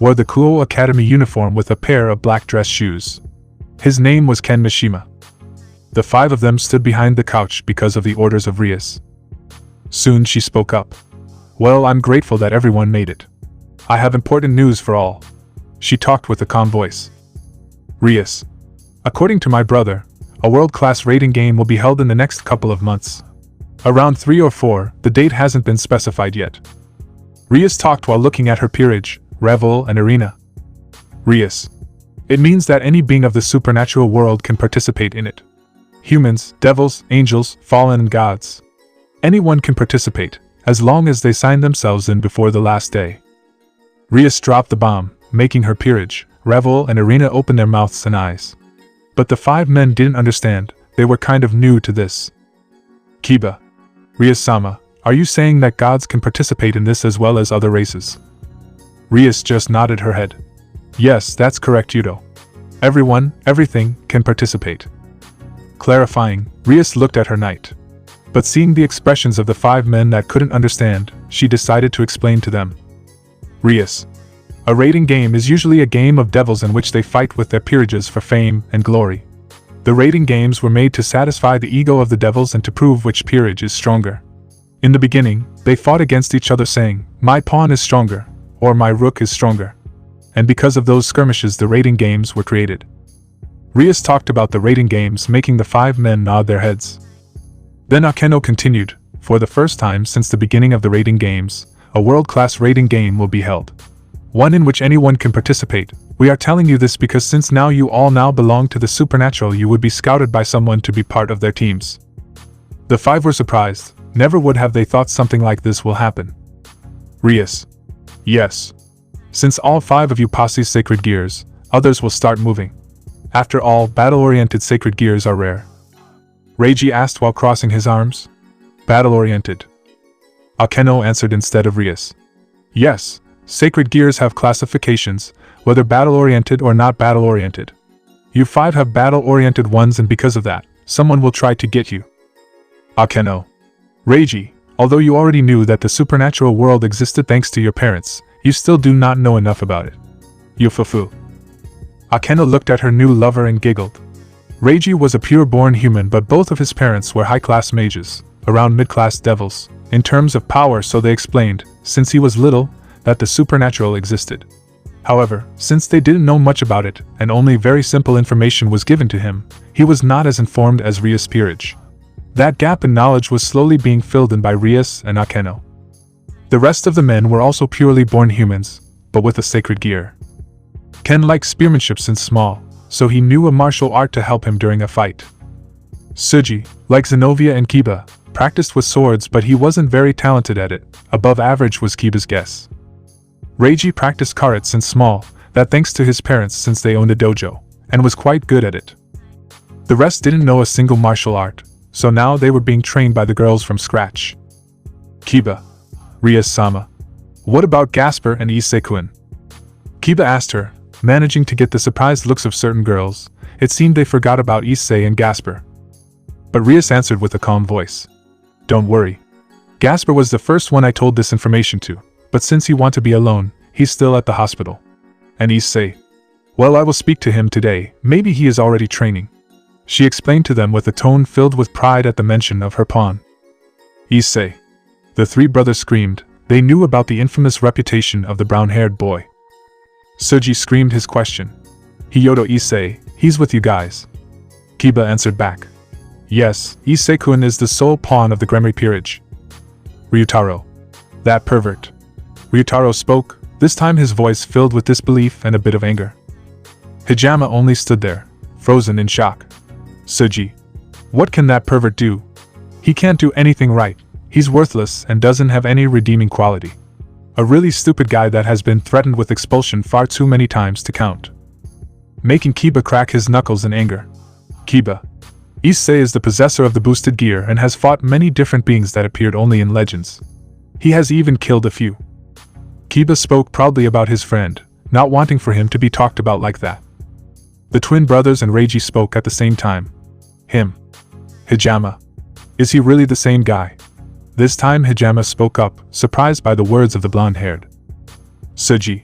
wore the Knull Academy uniform with a pair of black dress shoes. His name was Ken Mishima. The 5 of them stood behind the couch because of the orders of Rias. Soon she spoke up. Well, I'm grateful that everyone made it. I have important news for all. She talked with a calm voice. Rias. According to my brother, a world-class raiding game will be held in the next couple of months. Around 3 or 4, the date hasn't been specified yet. Rias talked while looking at her peerage, revel, and arena. Rias. It means that any being of the supernatural world can participate in it. Humans, devils, angels, fallen, and gods. Anyone can participate, as long as they sign themselves in before the last day. Rias dropped the bomb, making her peerage, revel, and arena open their mouths and eyes. But the 5 men didn't understand, they were kind of new to this. Kiba. Rias-sama, are you saying that gods can participate in this as well as other races? Rias just nodded her head. Yes, that's correct, Yudo. Everyone, everything, can participate. Clarifying, Rias looked at her knight. But seeing the expressions of the 5 men that couldn't understand, she decided to explain to them. Rias. A raiding game is usually a game of devils in which they fight with their peerages for fame and glory. The raiding games were made to satisfy the ego of the devils and to prove which peerage is stronger. In the beginning, they fought against each other saying, my pawn is stronger, or my rook is stronger. And because of those skirmishes the raiding games were created. Rias talked about the raiding games, making the 5 men nod their heads. Then Akeno continued, for the first time since the beginning of the raiding games, a world-class raiding game will be held. One in which anyone can participate. We are telling you this because since now you all now belong to the supernatural, you would be scouted by someone to be part of their teams. The 5 were surprised, never would have they thought something like this will happen. Rias. Yes. Since all 5 of you possess sacred gears, others will start moving. After all, battle-oriented sacred gears are rare. Reiji asked while crossing his arms. Battle-oriented. Akeno answered instead of Rias. Yes. Sacred gears have classifications, whether battle-oriented or not battle-oriented. You 5 have battle-oriented ones, and because of that, someone will try to get you. Akeno. Reiji, although you already knew that the supernatural world existed thanks to your parents, you still do not know enough about it. Yufufu. Akeno looked at her new lover and giggled. Reiji was a pure-born human, but both of his parents were high-class mages, around mid-class devils, in terms of power, so they explained, since he was little, that the supernatural existed. However, since they didn't know much about it, and only very simple information was given to him, he was not as informed as Rias' peerage. That gap in knowledge was slowly being filled in by Rias and Akeno. The rest of the men were also purely born humans, but with a sacred gear. Ken liked spearmanship since small, so he knew a martial art to help him during a fight. Suji, like Zenobia and Kiba, practiced with swords, but he wasn't very talented at it. Above average was Kiba's guess. Reiji practiced karate since small, that thanks to his parents since they owned a dojo, and was quite good at it. The rest didn't know a single martial art, so now they were being trained by the girls from scratch. Kiba. Rias-sama. What about Gasper and Issei-kun? Kiba asked her, managing to get the surprised looks of certain girls. It seemed they forgot about Issei and Gasper. But Rias answered with a calm voice. Don't worry. Gasper was the first one I told this information to, but since he wants to be alone, he's still at the hospital. And Issei. Well, I will speak to him today, maybe he is already training. She explained to them with a tone filled with pride at the mention of her pawn. Issei. The 3 brothers screamed. They knew about the infamous reputation of the brown-haired boy. Suji screamed his question. Hiyoto Issei, he's with you guys. Kiba answered back. Yes, Issei-kun is the sole pawn of the Gremry peerage. Ryutaro. That pervert. Ryutaro spoke, this time his voice filled with disbelief and a bit of anger. Hijama only stood there, frozen in shock. Suji. What can that pervert do? He can't do anything right. He's worthless and doesn't have any redeeming quality. A really stupid guy that has been threatened with expulsion far too many times to count. Making Kiba crack his knuckles in anger. Kiba. Issei is the possessor of the boosted gear and has fought many different beings that appeared only in legends. He has even killed a few. Kiba spoke proudly about his friend, not wanting for him to be talked about like that. The twin brothers and Reiji spoke at the same time. Him. Hijama. Is he really the same guy? This time Hijama spoke up, surprised by the words of the blonde-haired. Suji.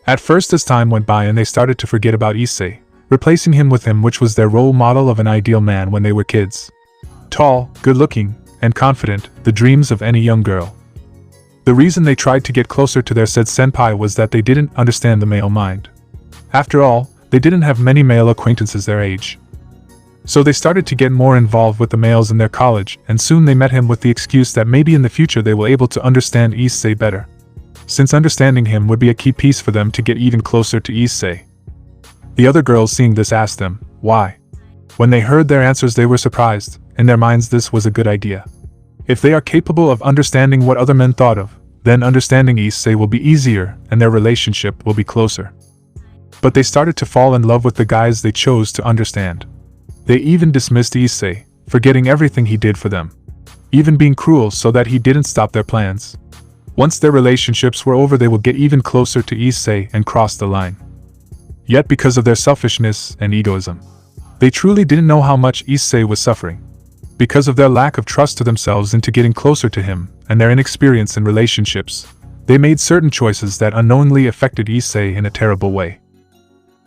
At first, as time went by and they started to forget about Issei, replacing him with him, which was their role model of an ideal man when they were kids. Tall, good-looking, and confident, the dreams of any young girl. The reason they tried to get closer to their said senpai was that they didn't understand the male mind. After all, they didn't have many male acquaintances their age. So they started to get more involved with the males in their college, and soon they met him with the excuse that maybe in the future they will able to understand Issei better, since understanding him would be a key piece for them to get even closer to Issei. The other girls seeing this asked them, why? When they heard their answers they were surprised. In their minds this was a good idea. If they are capable of understanding what other men thought of, then understanding Issei will be easier and their relationship will be closer. But they started to fall in love with the guys they chose to understand. They even dismissed Issei, forgetting everything he did for them, even being cruel so that he didn't stop their plans. Once their relationships were over they would get even closer to Issei and cross the line. Yet because of their selfishness and egoism, they truly didn't know how much Issei was suffering. Because of their lack of trust to themselves into getting closer to him and their inexperience in relationships, they made certain choices that unknowingly affected Issei in a terrible way.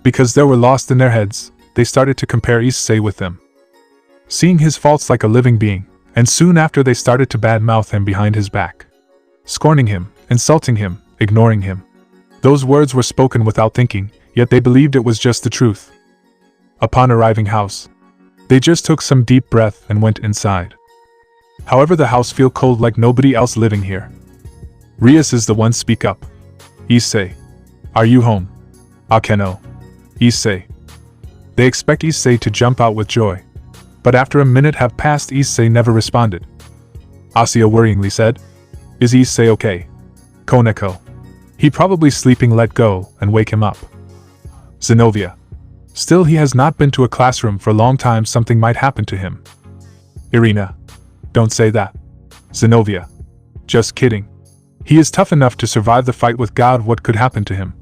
Because they were lost in their heads, they started to compare Issei with them, seeing his faults like a living being, and soon after they started to badmouth him behind his back, scorning him, insulting him, ignoring him. Those words were spoken without thinking, yet they believed it was just the truth. Upon arriving house, they just took some deep breath and went inside. However, the house feel cold like nobody else living here. Rias is the one speak up. Issei, are you home? Akeno. Issei. They expect Issei to jump out with joy. But after a minute have passed Issei never responded. Asia worryingly said, is Issei okay? Koneko. He probably sleeping, let go and wake him up. Zenobia. Still he has not been to a classroom for a long time, something might happen to him. Irina. Don't say that. Zenobia. Just kidding. He is tough enough to survive the fight with God, what could happen to him?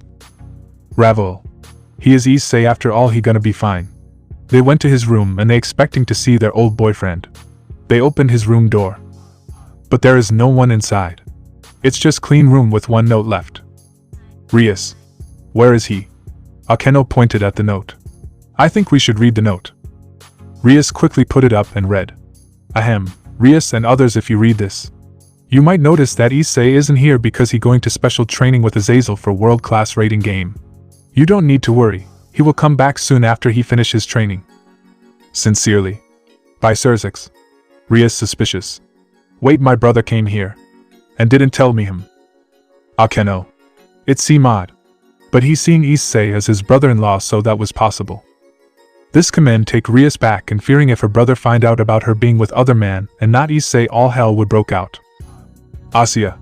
Ravel. He is Issei, after all he gonna be fine. They went to his room and they expecting to see their old boyfriend. They opened his room door. But there is no one inside. It's just clean room with one note left. Rias. Where is he? Akeno pointed at the note. I think we should read the note. Rias quickly put it up and read. Ahem, Rias and others, if you read this, you might notice that Issei isn't here because he going to special training with Azazel for world-class rating game. You don't need to worry, he will come back soon after he finish his training. Sincerely. By Surzex. Rias suspicious. Wait, my brother came here and didn't tell me him. Akeno. It's Cmod. But he's seeing Issei as his brother-in-law, so that was possible. This command take Rias back, and fearing if her brother find out about her being with other man and not Issei, all hell would broke out. Asia.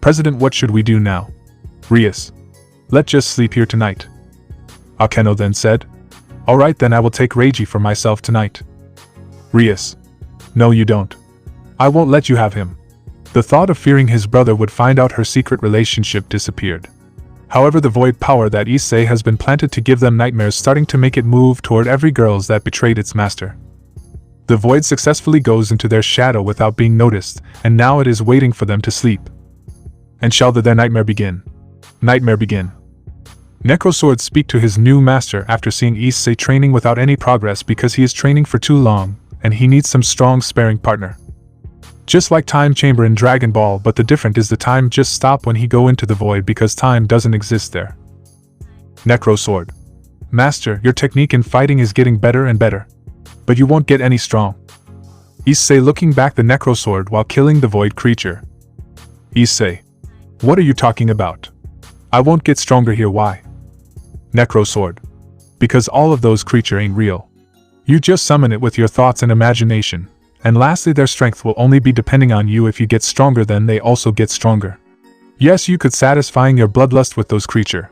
President, what should we do now? Rias. Let's just sleep here tonight. Akeno then said. Alright then, I will take Reiji for myself tonight. Rias. No you don't. I won't let you have him. The thought of fearing his brother would find out her secret relationship disappeared. However, the void power that Issei has been planted to give them nightmares starting to make it move toward every girls that betrayed its master. The void successfully goes into their shadow without being noticed, and now it is waiting for them to sleep. And shall their nightmare begin? Nightmare begin. Necrosword speak to his new master after seeing Issei training without any progress because he is training for too long, and he needs some strong sparring partner. Just like Time Chamber in Dragon Ball, but the difference is the time just stop when he go into the void because time doesn't exist there. Necrosword. Master, your technique in fighting is getting better and better. But you won't get any strong. Issei looking back the Necrosword while killing the void creature. Issei. What are you talking about? I won't get stronger here, why? Necrosword. Because all of those creature ain't real. You just summon it with your thoughts and imagination. And lastly, their strength will only be depending on you. If you get stronger, then they also get stronger. Yes, you could satisfying your bloodlust with those creature.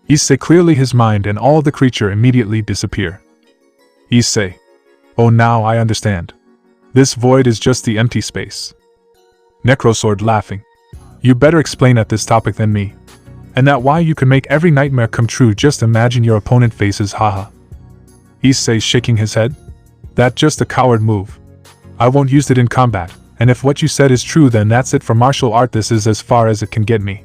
Issei clearly his mind and all the creature immediately disappear. Issei. Oh, now I understand. This void is just the empty space. Necrosword laughing. You better explain at this topic than me. And that why you can make every nightmare come true, just imagine your opponent faces, haha. Issei shaking his head. That's just a coward move. I won't use it in combat, and if what you said is true, then that's it for martial art. This is as far as it can get me.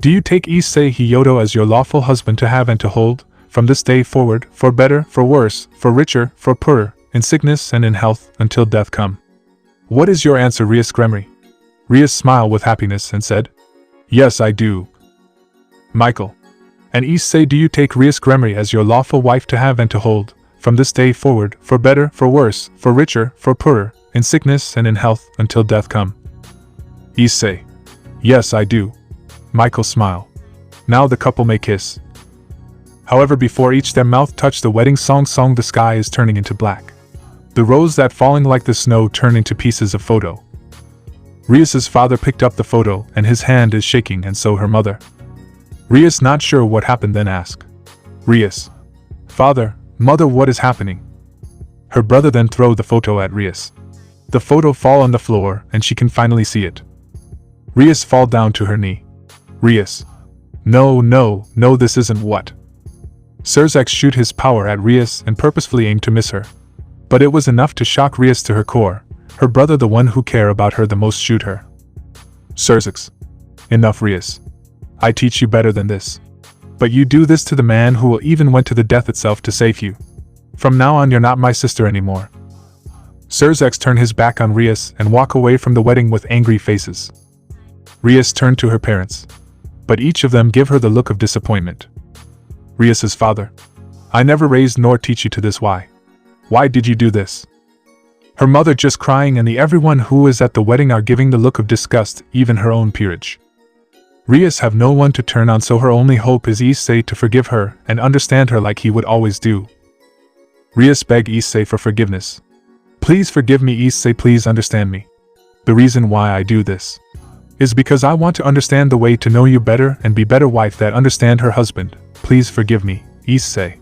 Do you take Issei Hyoto as your lawful husband to have and to hold, from this day forward, for better, for worse, for richer, for poorer, in sickness and in health, until death come? What is your answer, Rias Gremory? Rias smiled with happiness and said, Yes, I do. Michael. And Issei, do you take Rias Gremory as your lawful wife to have and to hold, from this day forward, for better, for worse, for richer, for poorer, in sickness and in health, until death come? Issei. Yes, I do. Michael smiled. Now the couple may kiss. However, before each their mouth touched the wedding song, the sky is turning into black. The rose that falling like the snow turn into pieces of photo. Rias's father picked up the photo and his hand is shaking, and so her mother. Rias, not sure what happened, then asked, Rias. Father, mother, what is happening? Her brother then throw the photo at Rias. The photo fall on the floor and she can finally see it. Rias fall down to her knee. Rias. No, this isn't what. Surzek shoot his power at Rias and purposefully aimed to miss her. But it was enough to shock Rias to her core. Her brother, the one who care about her the most, shoot her. Surzek. Enough, Rias. I teach you better than this. But you do this to the man who will even went to the death itself to save you. From now on you're not my sister anymore. Surzek turned his back on Rias and walk away from the wedding with angry faces. Rias turned to her parents. But each of them give her the look of disappointment. Rias's father. I never raised nor teach you to this. Why? Why did you do this? Her mother just crying, and everyone who is at the wedding are giving the look of disgust, even her own peerage. Rias have no one to turn on, so her only hope is Issei to forgive her and understand her like he would always do. Rias beg Issei for forgiveness. Please forgive me, Issei, please understand me. The reason why I do this is because I want to understand the way to know you better and be better wife that understand her husband. Please forgive me, Issei.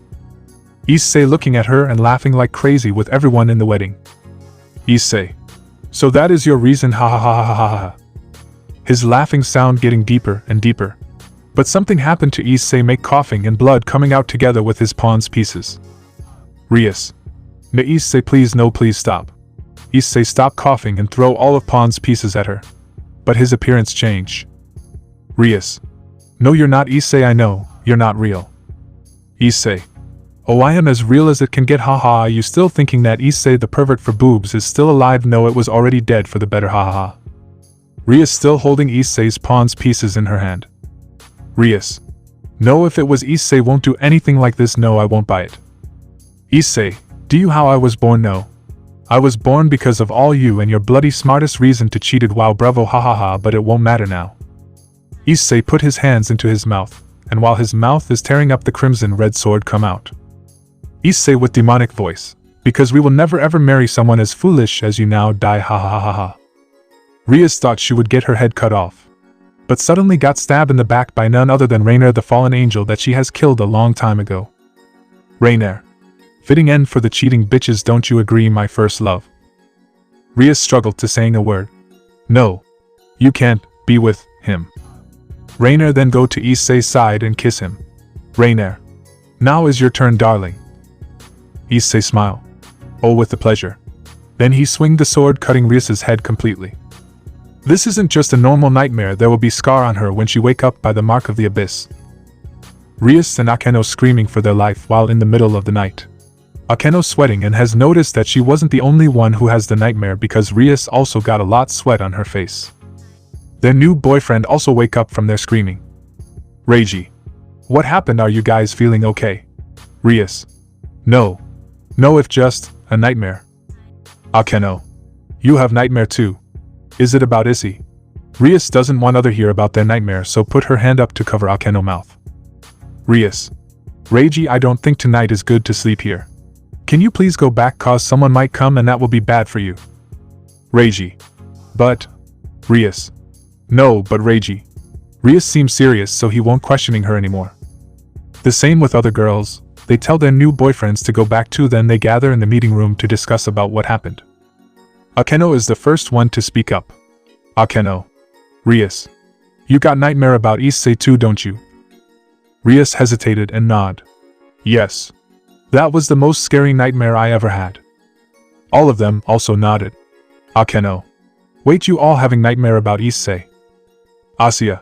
Issei looking at her and laughing like crazy with everyone in the wedding. Issei. So that is your reason, ha ha ha ha ha ha. His laughing sound getting deeper and deeper. But something happened to Issei, make coughing and blood coming out together with his pawn's pieces. Rias. No, Issei, please, no, please stop. Issei stop coughing and throw all of pawn's pieces at her. But his appearance changed. Rias. No, you're not, Issei, I know, you're not real. Issei. Oh, I am as real as it can get, ha ha. Are you still thinking that Issei the pervert for boobs is still alive? No, it was already dead for the better, ha ha ha. Rias still holding Issei's pawn's pieces in her hand. Rias. No, if it was Issei won't do anything like this, no, I won't buy it. Issei, do you how I was born? No. I was born because of all you and your bloody smartest reason to cheated, wow, bravo, ha ha ha, but it won't matter now. Issei put his hands into his mouth, and while his mouth is tearing up, the crimson red sword come out. Issei with demonic voice, because we will never ever marry someone as foolish as you, now die, ha ha ha ha. Rias thought she would get her head cut off, but suddenly got stabbed in the back by none other than Rainer, the fallen angel that she has killed a long time ago. Rainer. Fitting end for the cheating bitches, don't you agree, my first love? Rias struggled to saying a word. No. You can't be with him. Rainer then go to Issei's side and kiss him. Rainer. Now is your turn, darling. Issei smile. Oh, with the pleasure. Then he swing the sword, cutting Rias's head completely. This isn't just a normal nightmare, there will be scar on her when she wake up by the mark of the abyss. Rias and Akeno screaming for their life while in the middle of the night. Akeno sweating and has noticed that she wasn't the only one who has the nightmare, because Rias also got a lot sweat on her face. Their new boyfriend also wake up from their screaming. Reiji. What happened, are you guys feeling okay? Rias. No. No, if just a nightmare. Akeno. You have nightmare too. Is it about Issei? Rias doesn't want other hear about their nightmare, so put her hand up to cover Akeno mouth. Rias. Reiji, I don't think tonight is good to sleep here. Can you please go back, cause someone might come and that will be bad for you. Reiji. But. Rias. No, but Reiji. Rias seems serious, so he won't questioning her anymore. The same with other girls, they tell their new boyfriends to go back too, then they gather in the meeting room to discuss about what happened. Akeno is the first one to speak up. Akeno. Rias. You got nightmare about Issei too, don't you? Rias hesitated and nodded. Yes. That was the most scary nightmare I ever had. All of them also nodded. Akeno. Wait, you all having nightmare about Issei? Asuya.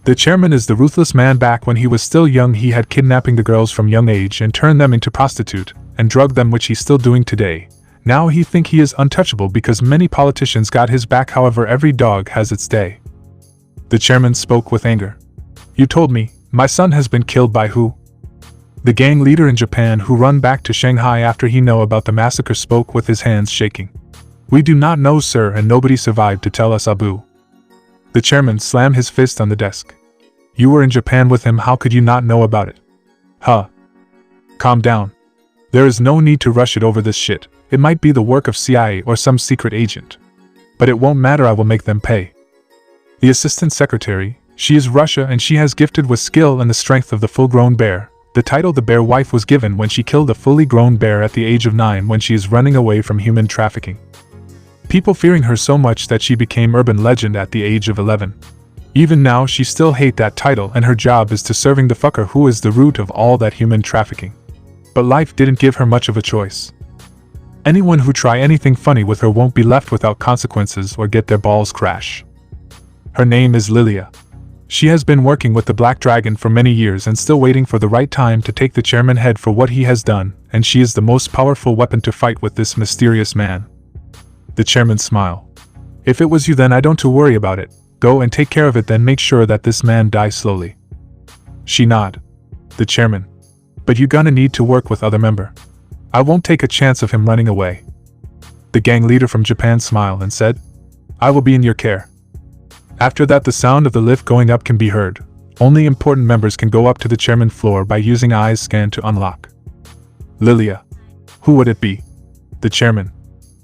The chairman is the ruthless man. Back when he was still young, he had kidnapping the girls from young age and turned them into prostitute, and drugged them, which he's still doing today. Now he think he is untouchable because many politicians got his back. However, every dog has its day. The chairman spoke with anger. You told me, my son has been killed by who? The gang leader in Japan who run back to Shanghai after he know about the massacre spoke with his hands shaking. We do not know, sir, and nobody survived to tell us, Abu. The chairman slammed his fist on the desk. You were in Japan with him, how could you not know about it? Huh. Calm down. There is no need to rush it over this shit. It might be the work of CIA or some secret agent. But it won't matter, I will make them pay. The assistant secretary, she is Russia and she has gifted with skill and the strength of the full-grown bear. The title the bear wife was given when she killed a fully grown bear at the age of 9 when she is running away from human trafficking. People fearing her so much that she became urban legend at the age of 11. Even now she still hate that title and her job is to serving the fucker who is the root of all that human trafficking. But life didn't give her much of a choice. Anyone who try anything funny with her won't be left without consequences or get their balls crash. Her name is Lilia. She has been working with the Black Dragon for many years and still waiting for the right time to take the chairman head for what he has done, and she is the most powerful weapon to fight with this mysterious man. The chairman smiled. If it was you, then I don't to worry about it. Go and take care of it, then make sure that this man dies slowly. She nodded. The chairman. But you gonna need to work with other member. I won't take a chance of him running away. The gang leader from Japan smiled and said, I will be in your care. After that, the sound of the lift going up can be heard. Only important members can go up to the chairman floor by using eyes scan to unlock. Lilia. Who would it be? The chairman.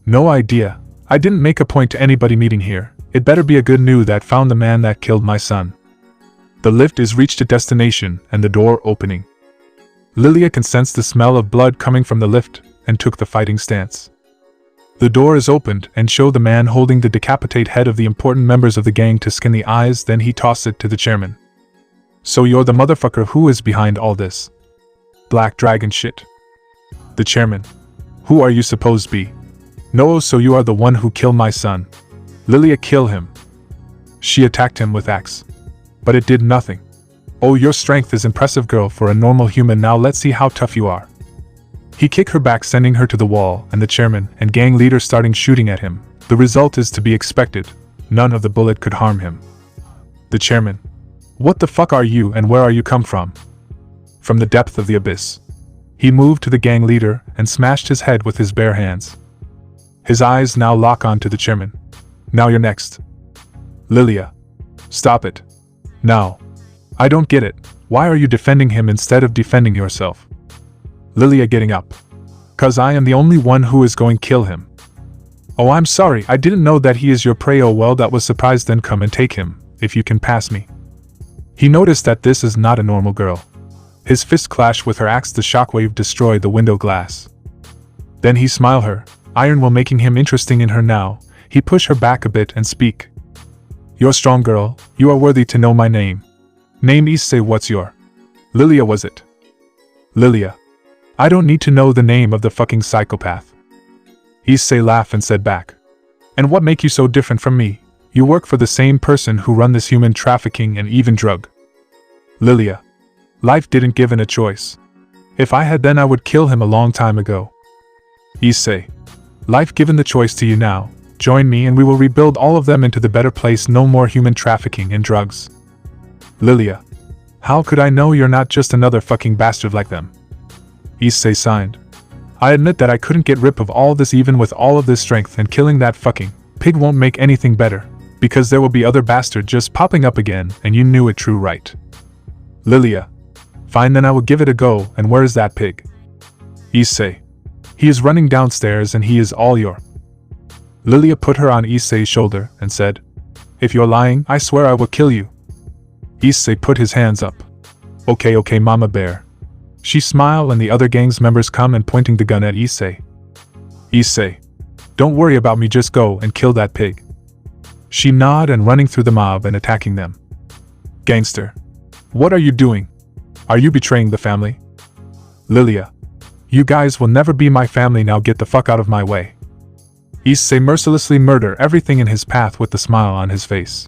No idea. I didn't make a point to anybody meeting here. It better be a good news that found the man that killed my son. The lift is reached its destination and the door opening. Lilia can sense the smell of blood coming from the lift and took the fighting stance. The door is opened and show the man holding the decapitated head of the important members of the gang to skin the eyes, then he toss it to the chairman. So you're the motherfucker who is behind all this? Black Dragon shit. The chairman. Who are you supposed to be? No, so you are the one who killed my son. Lilia, kill him. She attacked him with axe. But it did nothing. Oh, your strength is impressive, girl, for a normal human. Now let's see how tough you are. He kicked her back, sending her to the wall, and the chairman and gang leader starting shooting at him. The result is to be expected. None of the bullet could harm him. The chairman. What the fuck are you and where are you come from? From the depth of the abyss. He moved to the gang leader and smashed his head with his bare hands. His eyes now lock on to the chairman. Now you're next. Lilia. Stop it. Now. I don't get it. Why are you defending him instead of defending yourself? Lilia getting up. Cause I am the only one who is going to kill him. Oh, I'm sorry, I didn't know that he is your prey. Oh well, that was surprised, then come and take him, if you can pass me. He noticed that this is not a normal girl. His fist clashed with her axe, the shockwave destroyed the window glass. Then he smiled her, iron will making him interesting in her now. He pushed her back a bit and speak. You're strong girl, you are worthy to know my name. Name Issei, what's your? Lilia was it? Lilia. I don't need to know the name of the fucking psychopath. Issei laughed and said back. And what make you so different from me? You work for the same person who run this human trafficking and even drug. Lilia. Life didn't give him a choice. If I had, then I would kill him a long time ago. Issei. Life given the choice to you now. Join me and we will rebuild all of them into the better place. No more human trafficking and drugs. Lilia. How could I know you're not just another fucking bastard like them? Issei signed. I admit that I couldn't get rid of all this even with all of this strength, and killing that fucking pig won't make anything better, because there will be other bastard just popping up again, and you knew it, true right? Lilia. Fine, then I will give it a go, and where is that pig? Issei. He is running downstairs and he is all your. Lilia put her on Issei's shoulder and said, if you're lying, I swear I will kill you. Issei put his hands up. Okay, mama bear. She smiled and the other gang's members come and pointing the gun at Issei. Issei. Don't worry about me, just go and kill that pig. She nodded and running through the mob and attacking them. Gangster. What are you doing? Are you betraying the family? Lilia. You guys will never be my family, now get the fuck out of my way. Issei mercilessly murder everything in his path with the smile on his face.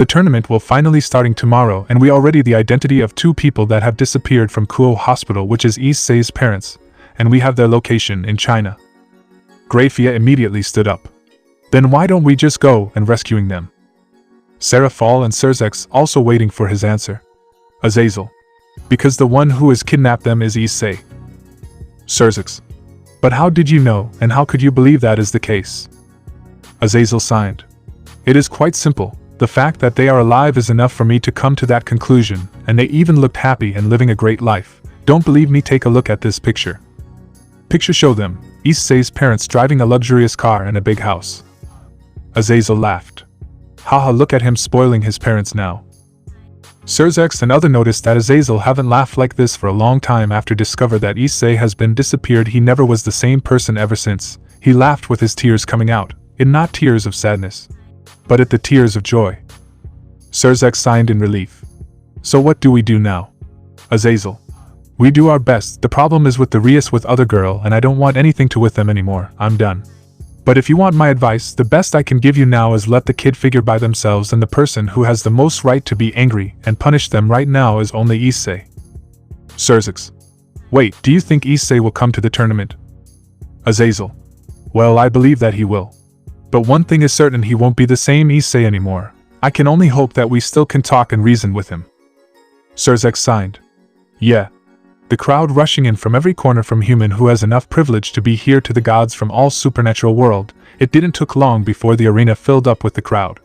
The tournament will finally starting tomorrow, and we already the identity of 2 people that have disappeared from Knull Hospital, which is Issei's parents, and we have their location in China. Grafia immediately stood up. Then why don't we just go and rescuing them? Serafal and Surzex also waiting for his answer. Azazel. Because the one who has kidnapped them is Issei. Surzex. But how did you know, and how could you believe that is the case? Azazel signed. It is quite simple. The fact that they are alive is enough for me to come to that conclusion, and they even looked happy and living a great life. Don't believe me? Take a look at this picture. Picture show them, Issei's parents driving a luxurious car and a big house. Azazel laughed. Haha, look at him spoiling his parents now. Surzex and other noticed that Azazel haven't laughed like this for a long time after discover that Issei has been disappeared. He never was the same person ever since. He laughed with his tears coming out, in not tears of sadness, but at the tears of joy. Surzex signed in relief. So what do we do now? Azazel. We do our best. The problem is with the Rias with other girl, and I don't want anything to with them anymore. I'm done. But if you want my advice, the best I can give you now is let the kid figure by themselves, and the person who has the most right to be angry and punish them right now is only Issei. Surzex. Wait, do you think Issei will come to the tournament? Azazel. Well, I believe that he will. But one thing is certain, he won't be the same Issei anymore. I can only hope that we still can talk and reason with him. Surzex signed. Yeah. The crowd rushing in from every corner, from human who has enough privilege to be here to the gods from all supernatural world. It didn't took long before the arena filled up with the crowd.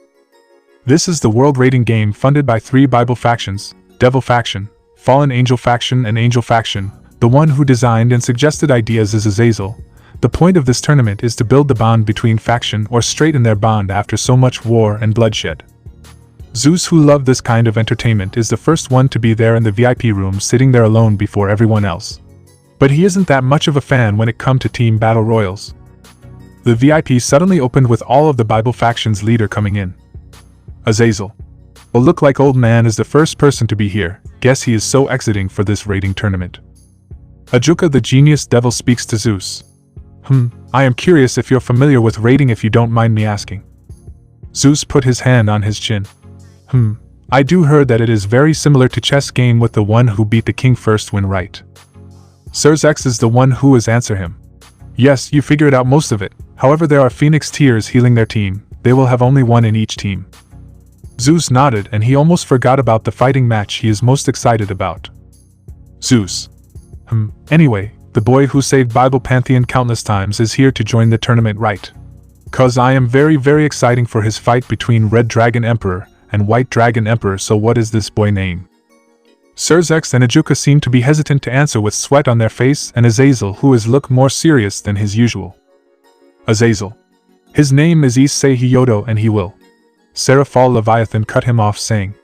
This is the world rating game funded by 3 Bible factions, Devil faction, Fallen Angel faction and Angel faction. The one who designed and suggested ideas is Azazel. The point of this tournament is to build the bond between faction or straighten their bond after so much war and bloodshed. Zeus, who loved this kind of entertainment, is the first one to be there in the VIP room, sitting there alone before everyone else. But he isn't that much of a fan when it comes to team battle royals. The VIP suddenly opened with all of the Bible faction's leader coming in. Azazel. Well, look like old man is the first person to be here. Guess he is so exiting for this rating tournament. Ajuka, the genius devil, speaks to Zeus. I am curious if you're familiar with rating, if you don't mind me asking. Zeus put his hand on his chin. I do heard that it is very similar to chess game with the one who beat the king first win, right? Surzex is the one who is answer him. Yes, you figured out most of it. However, there are Phoenix Tears healing their team. They will have only one in each team. Zeus nodded, and he almost forgot about the fighting match he is most excited about. Zeus. Anyway, the boy who saved Bible Pantheon countless times is here to join the tournament, right? Cause I am very, very exciting for his fight between Red Dragon Emperor and White Dragon Emperor. So what is this boy name? Surzex and Ajuka seem to be hesitant to answer with sweat on their face, and Azazel, who is look more serious than his usual. Azazel. His name is Issei Hyodo, and he will. Serafal Leviathan cut him off, saying.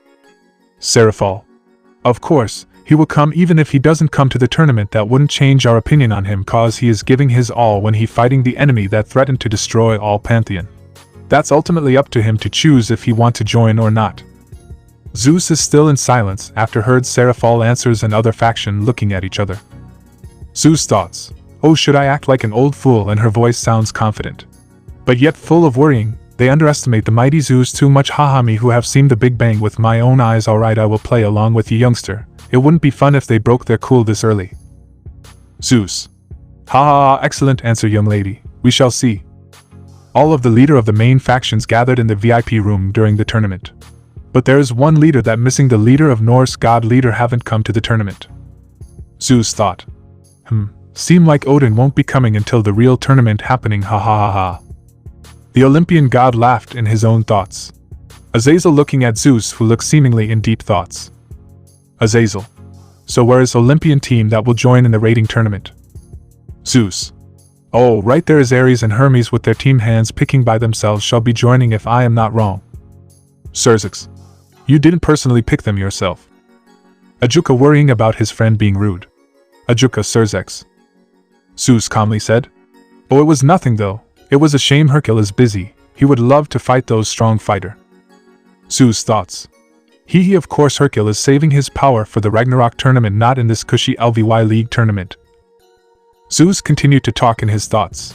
Serafal. Of course, he will come. Even if he doesn't come to the tournament, that wouldn't change our opinion on him, cause he is giving his all when he fighting the enemy that threatened to destroy all Pantheon. That's ultimately up to him to choose if he want to join or not. Zeus is still in silence after heard Serafal answers and other faction looking at each other. Zeus thoughts, oh, should I act like an old fool? And her voice sounds confident, but yet full of worrying. They underestimate the mighty Zeus too much. Haha, me who have seen the Big Bang with my own eyes. Alright, I will play along with you, youngster. It wouldn't be fun if they broke their cool this early. Zeus. Ha, excellent answer, young lady. We shall see. All of the leader of the main factions gathered in the VIP room during the tournament. But there is one leader that missing. The leader of Norse god leader haven't come to the tournament. Zeus thought. Seem like Odin won't be coming until the real tournament happening. Ha ha ha ha. The Olympian god laughed in his own thoughts. Azazel looking at Zeus, who looked seemingly in deep thoughts. Azazel. So where is Olympian team that will join in the rating tournament? Zeus. Oh, right, there is Ares and Hermes with their team hands picking by themselves shall be joining if I am not wrong. Surzex. You didn't personally pick them yourself. Ajuka worrying about his friend being rude. Ajuka. Surzex. Zeus calmly said. Oh, it was nothing though. It was a shame Hercule is busy. He would love to fight those strong fighter. Zeus thoughts. He of course Hercule is saving his power for the Ragnarok tournament, not in this cushy LVY League tournament. Zeus continued to talk in his thoughts.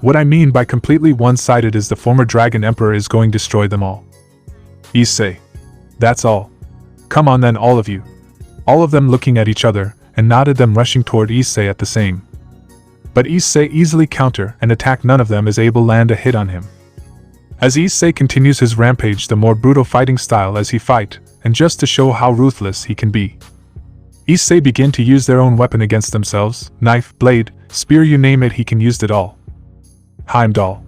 What I mean by completely one-sided is the former Dragon Emperor is going to destroy them all. Issei. That's all. Come on then, all of you. All of them looking at each other, and nodded, them rushing toward Issei at the same. But Issei easily counter and attack, none of them is able land a hit on him. As Issei continues his rampage, the more brutal fighting style as he fight, and just to show how ruthless he can be. Issei begin to use their own weapon against themselves, knife, blade, spear, you name it, he can use it all. Heimdall.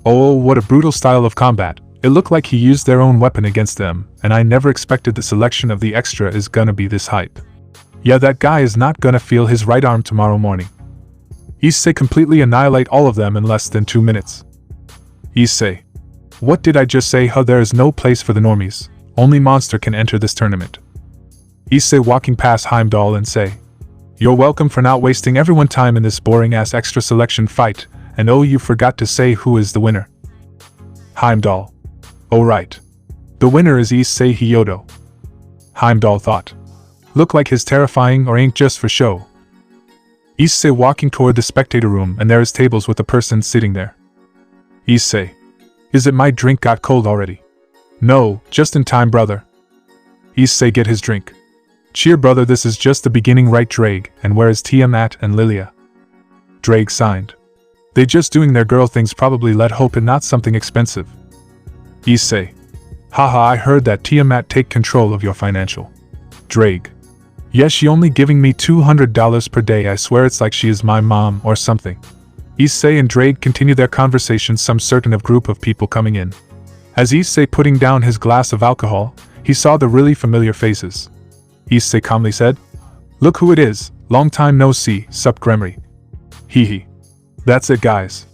Oh, what a brutal style of combat. It looked like he used their own weapon against them, and I never expected the selection of the extra is gonna be this hype. Yeah, that guy is not gonna feel his right arm tomorrow morning. Issei completely annihilate all of them in less than 2 minutes. Issei. What did I just say? Huh, there is no place for the normies. Only monster can enter this tournament. Issei walking past Heimdall and say, "You're welcome for not wasting everyone time in this boring ass extra selection fight, and oh, you forgot to say who is the winner." Heimdall. Oh right. The winner is Issei Hyodo. Heimdall thought. Look like his terrifying or ain't just for show. Issei walking toward the spectator room, and there is tables with a person sitting there. Issei. Is it my drink got cold already? No, just in time, brother. Issei get his drink. Cheer, brother, this is just the beginning, right, Drake? And where is Tiamat and Lilia? Drake signed. They just doing their girl things, probably, let hope and not something expensive. Issei. Haha, I heard that Tiamat take control of your financial. Drake. Yes, she only giving me $200 per day, I swear it's like she is my mom or something. Issei and Drake continue their conversation, some certain of group of people coming in. As Issei putting down his glass of alcohol, he saw the really familiar faces. Issei calmly said, "Look who it is, long time no see, sup Gremory." Hee. That's it, guys.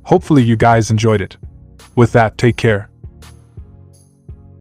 Hopefully you guys enjoyed it. With that, take care.